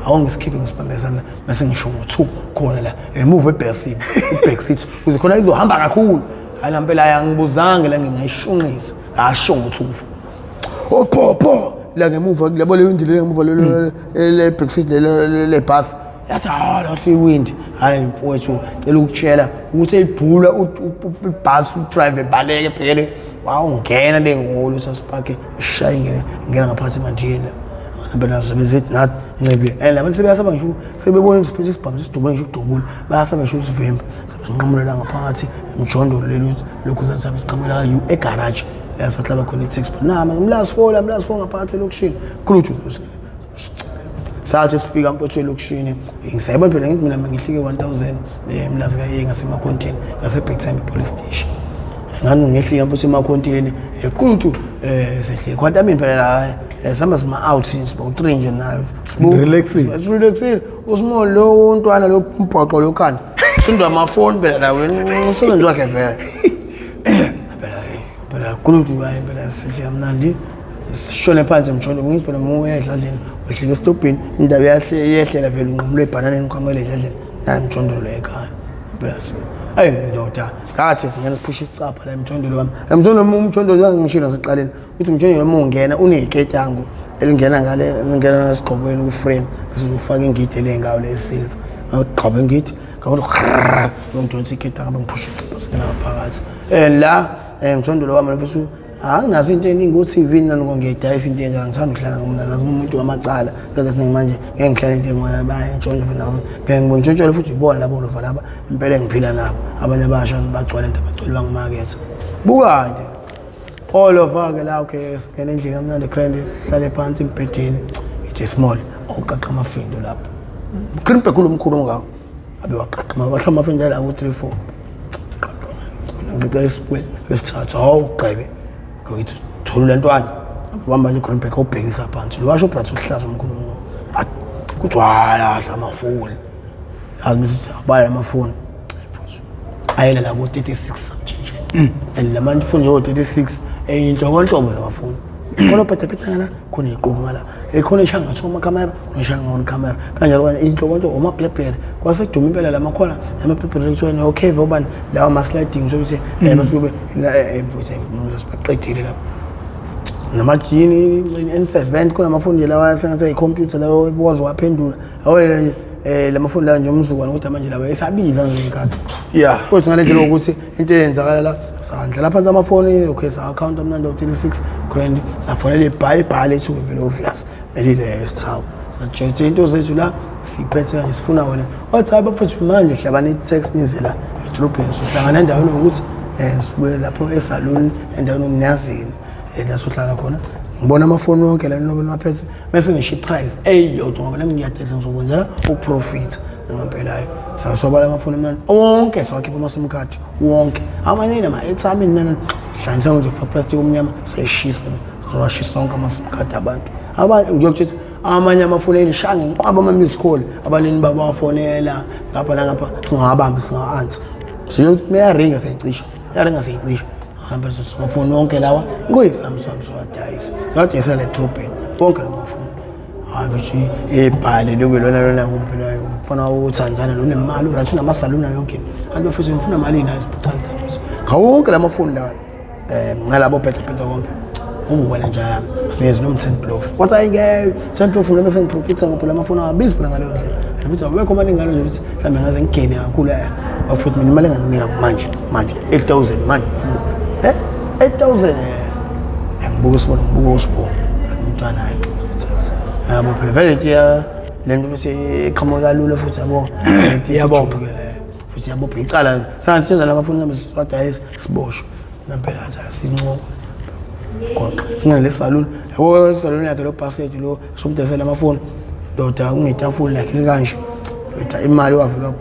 awungisikhipe ngisibambezana bese ngisho ngo2 khona la move ebhasini iback seat kuze khona izohamba kakhulu hayi ngempela ayangibuzange la ngingayishunqisa asho ngo2 opopo la ngemuva labo le windi le ngemuva le back seat le bus yathi la wind hayi mfowethu cela ukutshela ukuthi eyibhula ibhasi udrive baleke phele wawungena lengolo sasipake ishaya ngena ngaphakathi emandiyeni ngempela sebezithi nathi ncibe labantu sebeyasaba ngisho sebebona isiphethe isibhamu sisidubule ngisho ukudubula bayasaba ngisho usivimba sebenqamulela ngaphakathi emjondolo lelo lokhu sabe siqhamulela egarage la sahlaba khona i-taxi nama mlast 4 ngaphakathi elokushini khuluthu sathi sifika mfowethu elokushini ngisayibona phela ngithi mina ngihlike 1000 mlazi kaye ngasemakhontieni ngase Big Time police station ngani ngehlika mfowethu emakhontieni ekhuluthu sehle kwantamini phela la sihamba sima out sibo 3 nje nayo relaxing usimo lo untwana lo mbhoqo lo khanda sindwa amafoni phela la wena umsebenzi wakhe vele phela khuluthu baye phela sithi amnandi sishone phansi emjondolo ngithi phela moya edladleni wehlike estopini indaba yehlela vele unqumule ebhananeni uqhamele edladleni la emjondolo la ekhaya phela hayi ndoda ngathi singena siphusha icapha la emjondolo wami umjondolo wangishilo nasiqaleni uthi umjondolo wami ungena uneziketangu elingena ngale ngena ngasigqobweni ku frame bese ufaka ingidi lengawo le silver ngaqhoba ingidi ngathi ngidonsa iketanga bangiphusha icapha singena ngaphakathi la emjondolo wami bese nazo into eningi ku-TV nani ngiyidayisa into enjalo ngithanda ukuhlala ngazazi umuntu wamacala kaze singemanje ngeke ngihlale into engoya bayantshontsha futhi nabo ngeke ngibontshontshole futhi ibona labo lova laba impela ngiphila nabo abanye abasha bagcwele into abagcwele bangimakethe buka nje all over ke la okay singene endlini kamnandi grand sihlale phansi embhedeni ithi small awuqaqa amafindo lapho Greenback kulomkhulu ngako abe waqaqa bahlala amafindo la ku 3 4 ngibeka isikwele esithathu awuqebe ukuthi thola lentwana ubamba nje Greenback obhekisa phansi lo washo brother uhlaza omkhulu kuthi wala amafoni azimisithi abaya amafoni ayela la ku 36 something and la manje phone yo 36 inhlobonhlobo zamafoni khona phethaphetha ngala khona iqobo ngala ekhona ishanga thoma camera ngishanga on camera kanjalo kanye inhlobonhlobo oma BlackBerry kwaseduma impela lamakhona ama BlackBerry kuthiwa okay vobani lawa ma sliding sokuthi masube mfuthe ngizosibaqedile lapho namajini N7 khona amafoni lawa sengathi icomputer lawo ekwazi waphendula awela nje lamafoni la nje umzukwana ukuthi manje lawa esabiza nje inkathi kodwa ngale ndlela ukuthi into eyenzakala la sandla lapha amafoni okay sa account amnandi 36 grand safonela ibhayibhali ethu vele obvious elile esithawu satshela into zethu la siphethe nje sifuna wena WhatsApp aphethe manje hlabana i-text nizela edrobheni sohlangana endaweni ukuthi sibuye lapho esaluni endaweni omnyazini la sohlala khona ngibona amafoni wonke la nobe maphethe bese ngisho price eyodwa ngoba nami ngiyathesa ngizokwenzela uprofit ngempelayo sasobala amafoni manje wonke sawakhipha ama-sim card wonke amanye nama airtime nani hlanza nje for plastic omnyama sayishisa sizowashisa onke ama-sim card abantu abanye ngiyokuthi amanye amafoni elishanga ngiqwaba ama-miss call abanini babafonela ngapha nangapha singabambi singa-answer siyokuthi sayicisha ngihamba amafoni wonke lawa ngoyi Samsung siwadayisa le drobheni wonke la mafoni ukuthi ebhale lokulona kuphela ngifuna uTanzania lo nemali urathi namasaluna yonke kanti futhi ngifuna imali inayo ngawonke lamafoni la ngalabo phethe konke ubuwena njalo sineze nom 10 blocks what ayike 10 blocks noma sengiprofita ngoba lamafoni abizi phela ngaleyo ndlela ukuthi awekho manje ngalo nje ukuthi mhlambe ngaze ngigene kakhulu bafuthi mina imali enganinika manje 8000 manje 8000 ngibuka usibona umntwana yabo phela vele nje lento futhi iqhamuka kalula futhi yabo yabopha futhi yabopha icala sanithenza lamafoni nami siwadayisa siboshwe nampela nje sinqo kodwa singane lesaluni yabo saluni yakhe lo passage lo somdesela amafoni ndoda ungetafula lakhe kanje eta imali wavela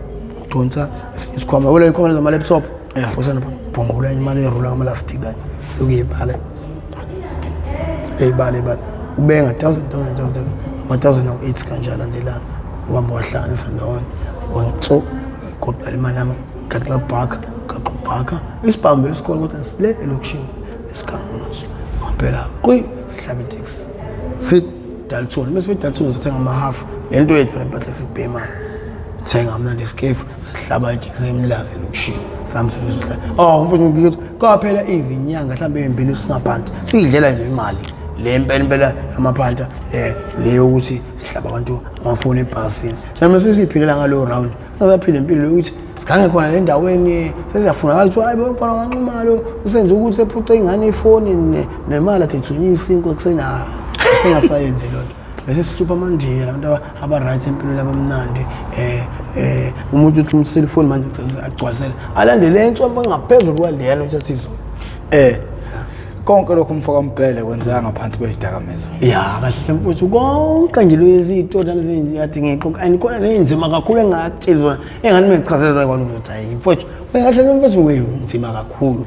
udonsa isikhwama wena ikhona zama laptop futhi nabhongqula imali erula ngama plastic kanje lokuyibhala eyibale ubenga 1000 kanjalo landelana ubamba wahlanganisa ndawonye wangitso kodwa imali yami kathi bhaka isibambe lesikole kodwa sile election isikhangaso ngempela sihlaba taxi sit Dalton mase Dalton sathenga amahafu lento yethu phela impahla sibhema thenga mina lesikefu sihlaba taxi emlazi election samsuzula mfowethu ngithi kwaphela izinyanga mhlambe embili singaphansi sidlela nje imali le impela amaphanta leyo ukuthi sihlaba abantu amafoni ebhasini manje sesiphilela ngalo round sasaphila impilo ukuthi sigange khona le ndaweni sesiyafuna ukuthi hayi bafana wanqumalo usenze ukuthi sephuce ingane ifoni nemali athethunyisa 5 kusena singasayenzi lonto bese sihlupha manje abantu aba right empilo labamnandi umuntu uthi umcellphone manje agcwalisela alandele entsomba ngaphezulu kwaleyana ukuthi asizona konke lokho umfoka Mpele kwenzeka ngaphansi kwezidakamizwa kahle mfuthu konke nje lezito lezi yathi ngiqoqa anikona nenzima kakhulu engakutshela zona engani mengichazela kwalo ukuthi hayi mfuthu bengahle mfuthu wenzima kakhulu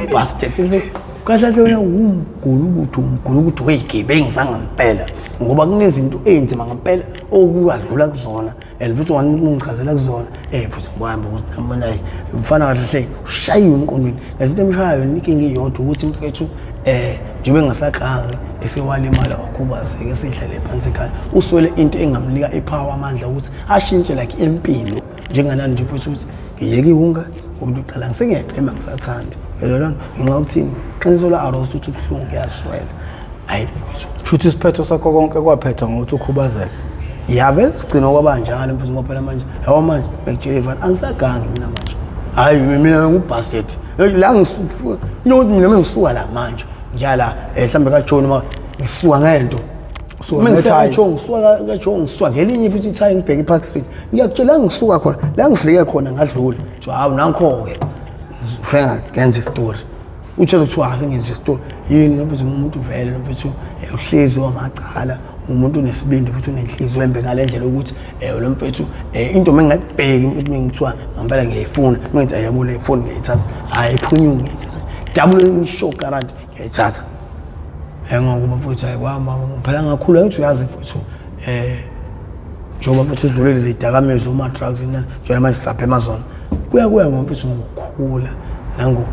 ubastard kahle wena umgulukuthi weyigebengu sangampela ngoba kunezinto ezinzima ngempela okudlula kuzona futhi wangichazela kuzona futhi ngibamba ukuthi namana ufana kahle ushayiwe umqondweni into emshayo inkinga iyodwa ukuthi mfethu njengoba ngasaqanga esewala imali wakhubazeke esidlale phansi ekhaya uswele into engamnika ipower amandla ukuthi ashintshe like impilo njenganani nje futhi ukuthi ngiyeke ihunga umuntu uqala ngisengiyaqema ngisathandi yona nginxa ukuthini qiniso la arost uthi ubhlungu yaswela hayi mfethu shuthi isiphetho sakho konke kwaphetha ngokuthi ukhubazeke vele sigcina kwabanjalo mfethu ngoba phela manje hawo manje bekutshela ivana angisagangi mina manje hayi mina ngubastard la ngisuka nokuthi mina mengisuka la manje njala mhlambe kaJohn ma ngisuka ngento ngisuka ngisuka ngelinye futhi ithayi ngibheke ePark Street ngiyakutshela ngisuka khona la ngifike khona ngadlula kuthi hawu nankho ke ufenga ngenza istory utshela ukuthi asengenza istory yini mfethu umuntu vele mfethu uhlezi wamacala umuntu unesibindi futhi unenhliziyo embe ngalendlela ukuthi lo mfethu into mengingabheki mfethu mengithiwa ngempela ngiyayifuna mengithi ayabona ifoni ngiyayithatha ayiphunyuke ngiyayithatha double show guarantee ngiyayithatha ngoba mfethu ayikwama phela ngakhulu ngithi uyazi mfethu njoba mfethu sidlulele izidakamizwa uma drugs njalo manje sisapha Amazon kuya ngoba mfethu ukukhula nango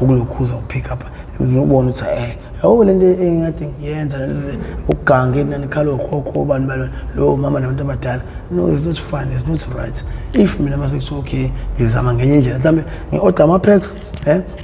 ukulokhuza upick up ngiyobona ukuthi lento engathi ngiyenza ukugange nanikhala okhokho bani balo lo mama nabantu abadala no it's not fun, it's not right. If mina mase kuthi okay ngizama ngenye indlela mhlambe ngi-order ama-packs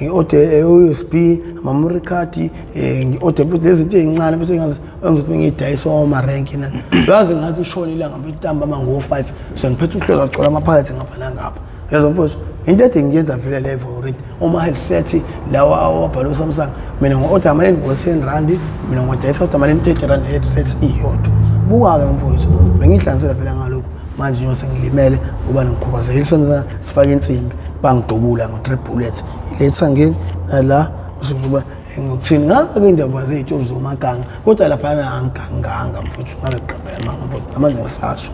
ngi-order USB ama-memory card ngi-order futhi lezi zinto ezincane futhi engizothi ngiyidayisa oma-rank nani yazi ngathi ishona ilanga mfethu ntamba mango-5 sengiphethe uhlelo agcola amaphakathi ngapha nangapha yazo mfethu into ethi ngiyenza vele level already oma-headset lawa awabhalwe Samsung mina ngi-order amanini ngo-10 rand mina ngiwadayisa order amanini 30 rand headset iyodwa buka-ke mfethu bengiyihlanganisela vele ngalokhu manje nje sengilimele ngoba ngikhubazekile senza sifake insimbi bangidobula ngo-3 bullets iletha ngeni la usukuba ngokuthini ngake indaba zethu zomaganga kodwa lapha angiganganga mfuthu ngabe qhubela mama mfuthu manje ngisasho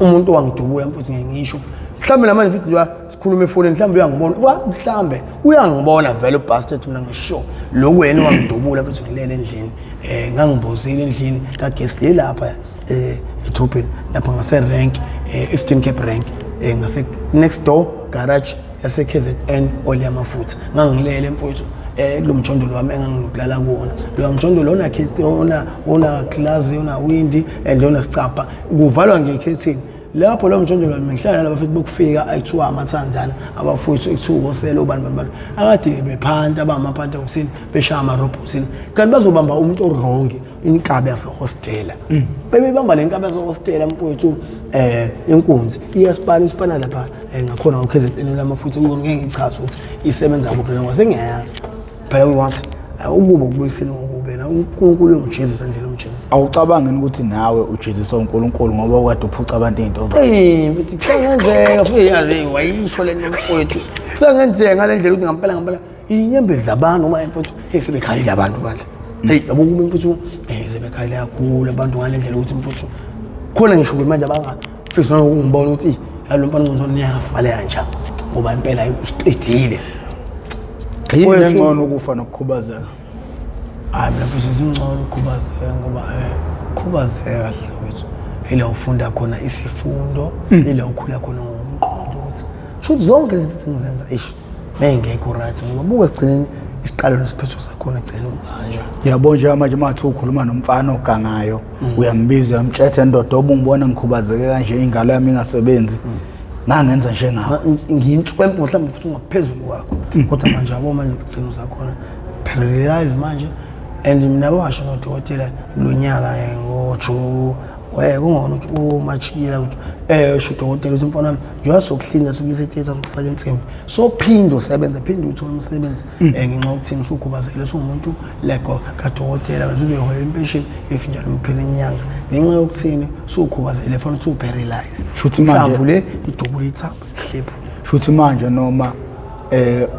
umuntu wangidubula mfuthu ngisho mhlambe namanje mfuthu nje sikhuluma efonini mhlambe uyangibona mhlambe uyangibona vele ubastard mina ngisho lokho wena wangidubula mfuthu ngilele endlini ngangibozile endlini kagesi le lapha eThopeni lapha ngase rank Eastern Cape rank ngase next door garage yase KZN oli yamafutha ngangilele mfuthu kulomjondolo wami engangilokulala kuwona lo mjondolo ona kids ona class ona windy and ona sicapha kuvalwa ngekhethini lapho lo mjondolo wami ngihlala labafethu bokufika ayithiwa amaThanzania abafowethu ekuthiwa oselo bani akade bephanta abamaphanti okusini beshaya amarobhotsini kanti bazobamba umuntu wrong inkabe yasehostela bebebamba lenkabe yasehostela mfowethu inkunzi iyasipana lapha ngakhona ukhezeteni lamafutha ngeke ngichaze ukuthi isebenza kuphi ngoba sengiyazi phela we-once ukuba kubuyiseni ngokube na uNkulunkulu uJesu sendlela uJesu awucabangeni ukuthi nawe uJesu uNkulunkulu ngoba ukade uphuca abantu izinto zakho bethi kusengenzeka futhi yazi wayisho lento mfowethu kusengenzeka ngalendlela ukuthi ngempela inyembezi zabantu uma mfowethu sebekhalile abantu bandla yabo kube mfowethu sebekhalile kakhulu abantu ngalendlela ukuthi mfowethu khona ngisho manje abangafisa ukungibona ukuthi lo mfana ngcono niyavala kanje ngoba impela usiqedile yini ngcono ukufa nokukhubazeka mina mfethu ngcono ukukhubazeka ngoba khubazeka mfethu ila ufunda khona isifundo ila ukhula khona ngomqondo ukuthi shothi zonke lezi zinto ngizenza mengekho right ngoba buke sigcineni isiqalo nesiphetho sakhona egcineni kubanja yabo nje manje mathi ukhuluma nomfana ogangayo uyambiza uyamthetha endoda obungibona ngikhubazeke kanje ingalo yami ingasebenzi ngangenza njengawe ngiyintswempu mhlawumbe futhi ungaphezulu kwakho kodwa manje yabo manje igcino sakhona paralyze manje and mina basho nodokotela kulonyaka ngoJune kungona umachikila sho dokotela uthi mfana wami uyasokuhlinza sokuyise theater sokufaka insimbi so phindo sebenza phinde uthola umsebenzi ngenxa ukuthini usukhubazekile somuntu like kadokotela uzoyohola impatient ifinjalo umphela inyanga ngenxa yokuthini usukhubazekile fana uthi uparalyze shuthi manje le idouble ithambo hlephu shuthi manje noma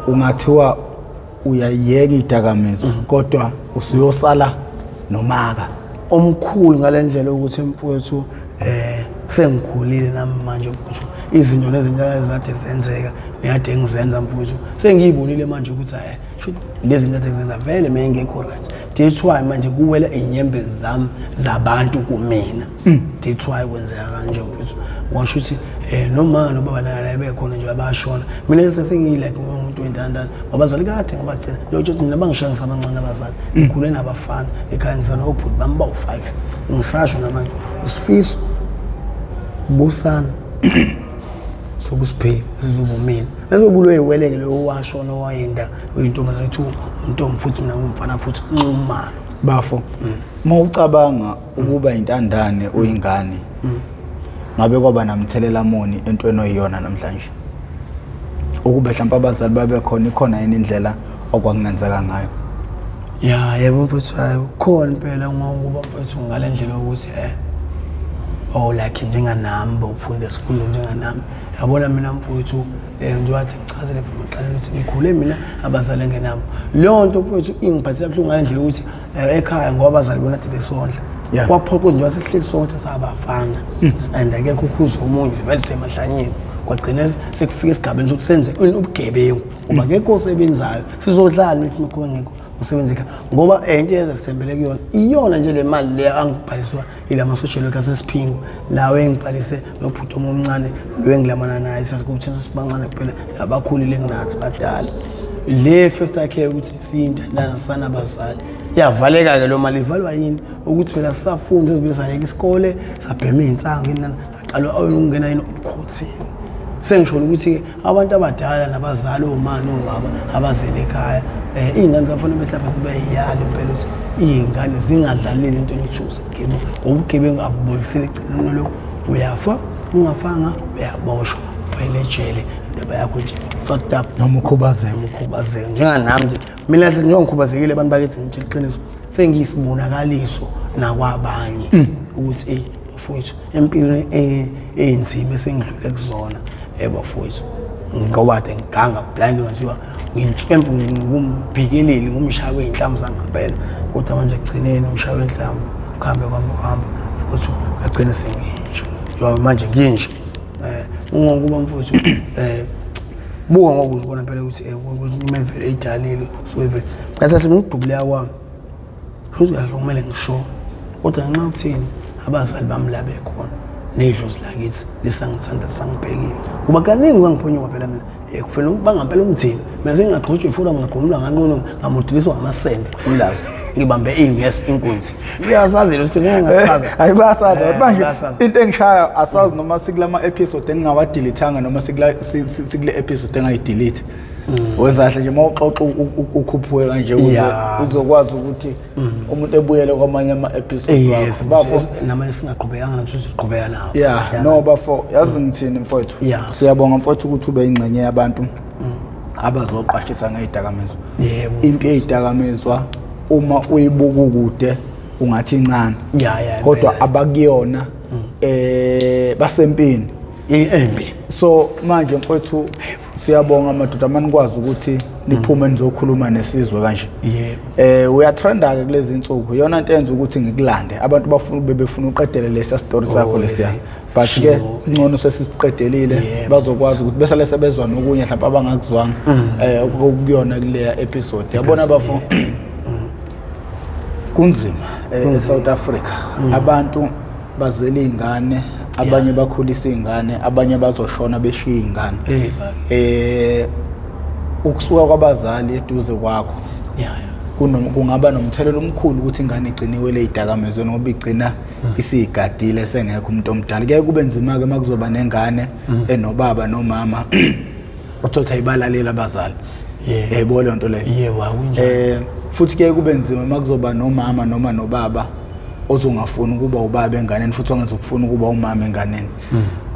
ungathiwa uyayeka idakamizwa kodwa usuyosala nomaka omkhulu ngalendlela ukuthi mfowethu sengikhulile nami manje mfowethu izinto lezinto ezade zenzeka ngiyade ngizenza mfowethu sengiyibonile manje ukuthi lezi zinto engizenza vele mengekho right that's why manje kuwela inyembezi zami zabantu kumina that's why kwenzeka kanje mfowethu washo ukuthi noma nobaba naye bekhona nje abashona mina sesengiyilike umuntu wentandana abazali kade ngabagcina nje mina bangishayisa abancane abazali ngikhule nabafana ekhaya ngizana obhuti bami bawu5 ngisasho namanje usifiso busana sokusiphe sizoba mina ezobulo eyiweleke lo washona owayenda oyintombazana ethu untombi futhi mina ngumfana futhi unqumalo bafo mawucabanga ukuba intandane oyingane ngabe kwaba namthelela moni entweni oyiyona namhlanje ukube mhlawumbe abazali babe khona ikhona yini indlela okwakungenzeka ngayo yebo mfethu khona phela ngoba mfethu ngalendlela ukuthi like njenganami ufunda isifundo njenganami yabona mina mfowethu nje wathi ngichazele from eqaleni ukuthi ngikhule mina abazali ngenabo leyo nto mfowethu ingiphathela kakhulu ngalendlela ukuthi ekhaya ngoba abazali bona athi besondla kwaphoqa nje wasihleli sonke sabafana and akekho ukhuza umunye sivele semahlanyeni kwagcina sekufika esigabeni sokuthi senze ubugebengu ngoba akekho osebenzayo sizodlala if mkhulu ngekho usebenzeka ngoba into ezasithembele kuyona iyona nje le mali le angibhaliswa ilama social worker sesiphingo lawe engibhalise nobhuti omncane lo engilamana naye sasikuthina sibancane kuphela abakhulile nginathi badala le first care ukuthi siyintandana sana abazali yavaleka ke lo mali ivalwa yini ukuthi phela sisafunda sivile sayeka isikole sabhema izinsanga inana aqalwa ukungena yini ubukhothini sengisho ukuthi abantu abadala nabazali omama nobaba abazele ekhaya ingane zafanele behlapha kube yiyali impela ukuthi izingane zingadlaleli into ethusa ubugebengu abuboyisele egcineni lo uyafa ungafanga uyaboshwa uphele ejele indaba yakho nje fucked up noma ukhubazeka njenganami nje mina nje ngikhubazekile abantu bakithi nje iqiniso sengiyisibonakaliso nakwabanye ukuthi mfowethu empilweni enzima esengidlule kuzona bafowethu ngoba ade ngiganga blind ngathiwa ngintshempu ngumbhikeleli ngumshaya weinhlamvu zangempela kodwa manje egcineni umshaya weinhlamvu ukhambe kwamba futhi ngagcina senginje njengoba manje nginje ungokuba mfowethu buka ngokuzibona phela ukuthi imvelo eyidalile so vele ngathi ngidubule yakwami futhi kahle kumele ngisho kodwa ngenxa ukuthini abazali bami la bekhona nedlozi lakithi lisangithanda sangibhekile kuba kaningi ngangiphunyuka phela mina kufanele ukubanga ngempela umthini mina sengingagqotshwa ifula ngagomula nganqono ngamudiliswa ngamasende ulazi ngibambe yes inkunzi iyasazi lo sikho ngingachaza ayibasazi manje into engishaya asazi noma sikulama episode engingawadelethanga noma sikule episode engayidelete wezahle nje mawuxoxa ukhuphuke kanje uzokwazi ukuthi umuntu ebuyele kwamanye ama episode bafo nama singaqhubekanga namhlanje siqhubeka nawo no bafo yazi ngithini mfowethu siyabonga mfowethu ukuthi ube ingcenye yabantu abazoqashisa ngezidakamizwa into ezidakamizwa uma uyibuka ukude ungathi incane kodwa abakuyona basempini embi so manje mfowethu siyabonga madoda amanikwazi ukuthi niphume nizokhuluma nesizwe kanje uyatrenda ke kulezi insuku yona into enza ukuthi ngikulande abantu befuna uqedele lesa story sakho lesiya but ke ngcono sesisiqedelile bazokwazi ukuthi bese lesebezwa nokunye mhlawumbe abangakuzwanga okuyona kuleya episode yabona bafo kunzima eSouth Africa abantu bazela izingane abanye bakhulisa izingane abanye bazoshona beshiya izingane ukusuka kwabazali eduze kwakho kungaba nomthelelo omkhulu ukuthi ingane igciniwe lezidakamizwe ngoba igcina isigadile sengekho umuntu omdala ke kube nzima ke makuzoba nengane enobaba nomama uthola ayibalalela abazali yebo le nto leyo futhi ke kube nzima makuzoba nomama noma nobaba ozongafuna ukuba ubaba enganeni futhi ongezokufuna ukuba umama enganeni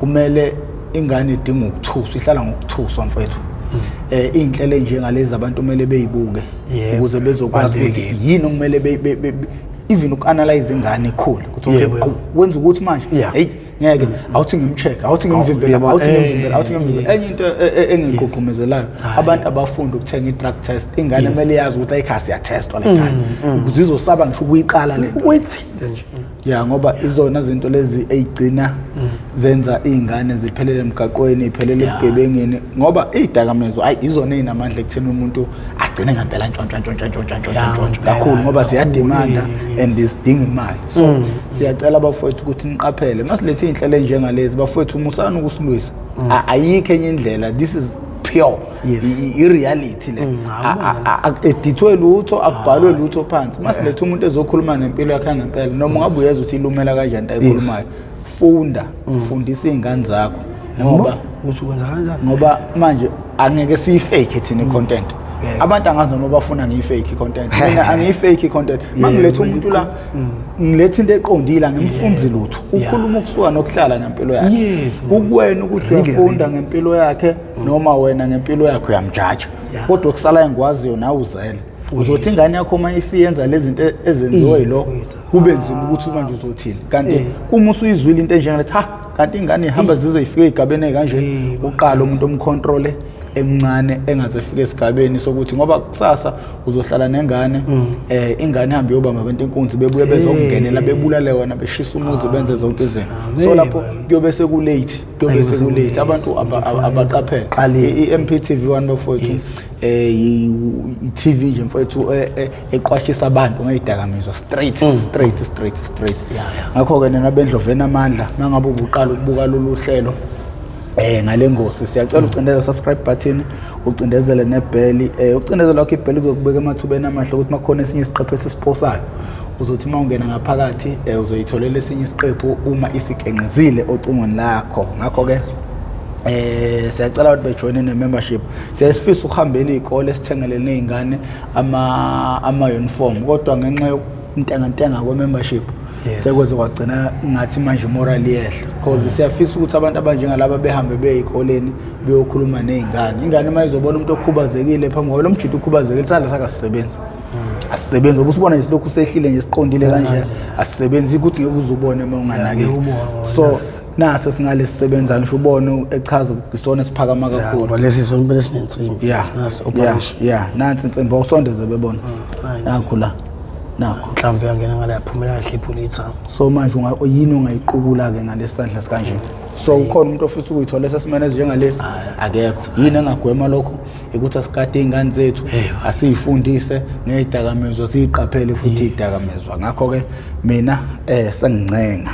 kumele ingane idinga ukuthuswa ihlala ngokuthuswa mfethu inhlelo njengalezi abantu kumele beyibuke ukuze bezokwazi ukuthi yini okumele even ukuanalyze ingane ikhulu ukuthi wenza ukuthi manje hey ngeke awuthi ngimcheck awuthi ngimvimbela enye into engigqugqumezelayo abantu abafunda ukuthenga i-drug test ingane kumele yazi ukuthi ayikhasi ya test wala ingane ukuze izosaba ngisho ukuyiqala le ukuyithinta nje ngoba izona izinto lezi ezigcina zenza izingane ziphelele emgaqweni iphelele ebugebengeni ngoba izidakamizwa ayi izona ezinamandla ekutheni umuntu agcine ngempela ntshontsha kakhulu ngoba ziyademanda and isidinga imali so siyacela abafowethu ukuthi niqaphele masilethe inhlelo njengalezi bafowethu umusana ukusilwisa ayikho enye indlela this is pure i-reality le edithwe lutho akubhalwe lutho phansi masilethe umuntu ezokhuluma nempilo yakhe ngempela noma ungabe uyeza ukuthi ilumela kanjani ayikhulumayo fundisa izingane zakho ngoba uthi ukwenza kanjani ngoba manje angeke siyifake thina content abantu angazi noma bafuna ngiyifake content mina angiyifake content mangilethe umuntu la ngilethe into eqondile ngimfunzi lutho ukhuluma ukusuka nokuhlala ngempilo yakhe kukuwena ukuthi uyafunda ngempilo yakhe noma wena ngempilo yakhe uyamjaja kodwa kusala engikwaziyo nawe uzele uzothi ingane yakho uma isiyenza lezi zinto ezenziwe yilo kube nzima ukuthi manje uzothini kanti uma usuyizwile into enjengale kanti ingane ihamba zize ifike igabeni kanje uqala umuntu omcontrole emncane engazefika esigabeni sokuthi ngoba kusasa uzohlala nengane ingane ihambe yoba abantu inkunzi bebuye bezokungenela bebulale wena beshisa umuzi benze zonke izinto so lapho kuyobe sekulate abantu abaqaphela iMPTV1 bafowethu iTV nje mfowethu eqwashisa abantu ngezidakamizwa straight ngakho ke nina bendlovena amandla mangabe ubuqala ukubuka lolu hlelo ngale ngosi siyacela ucindezele subscribe button ucindezele nebell ucindezele lokho ibell kuzokubeka emathubeni amahle ukuthi makhona esinye isiqephu esisiposayo uzothi mawungena ngaphakathi uzoyitholela esinye isiqephu uma isikenqezile ocingweni lakho ngakho ke siyacela ukuthi bejoine ne-membership siyasifisa ukuhambela izikole sithengelele nezingane ama uniform kodwa ngenxa yokuntengantenga kwe-membership sekwenze kwagcina ngathi manje moral yehla because siyafisa ukuthi abantu abanjengalaba behambe beyikoleni beyokhuluma nezingane ingane mayizobona umuntu okhubazekile phambi kwalo mjidi okhubazekile sala sakasebenza asisebenza ubusibona nje lokhu sehlile nje siqondile kanje asisebenzi ukuthi ngeke uzubone manganake so nase singale sisebenza ngisho ubone echaza isona siphakama kakhulu ngoba lesi sonke lesinensimbi nasi operation nansi insimbi awusondeze bebona nakho la nakho mhlawumbe yangena ngala yaphumela kahle ipolitha so manje yini ongayiqukula ke ngalesandla sikanje so ukhona umuntu ofisa ukuyithola sesimene njengalesi akekho yini engagwema lokho ukuthi asikade izingane zethu asizifundise ngezidakamizwa siqaphele futhi izidakamizwa ngakho ke mina sengincenga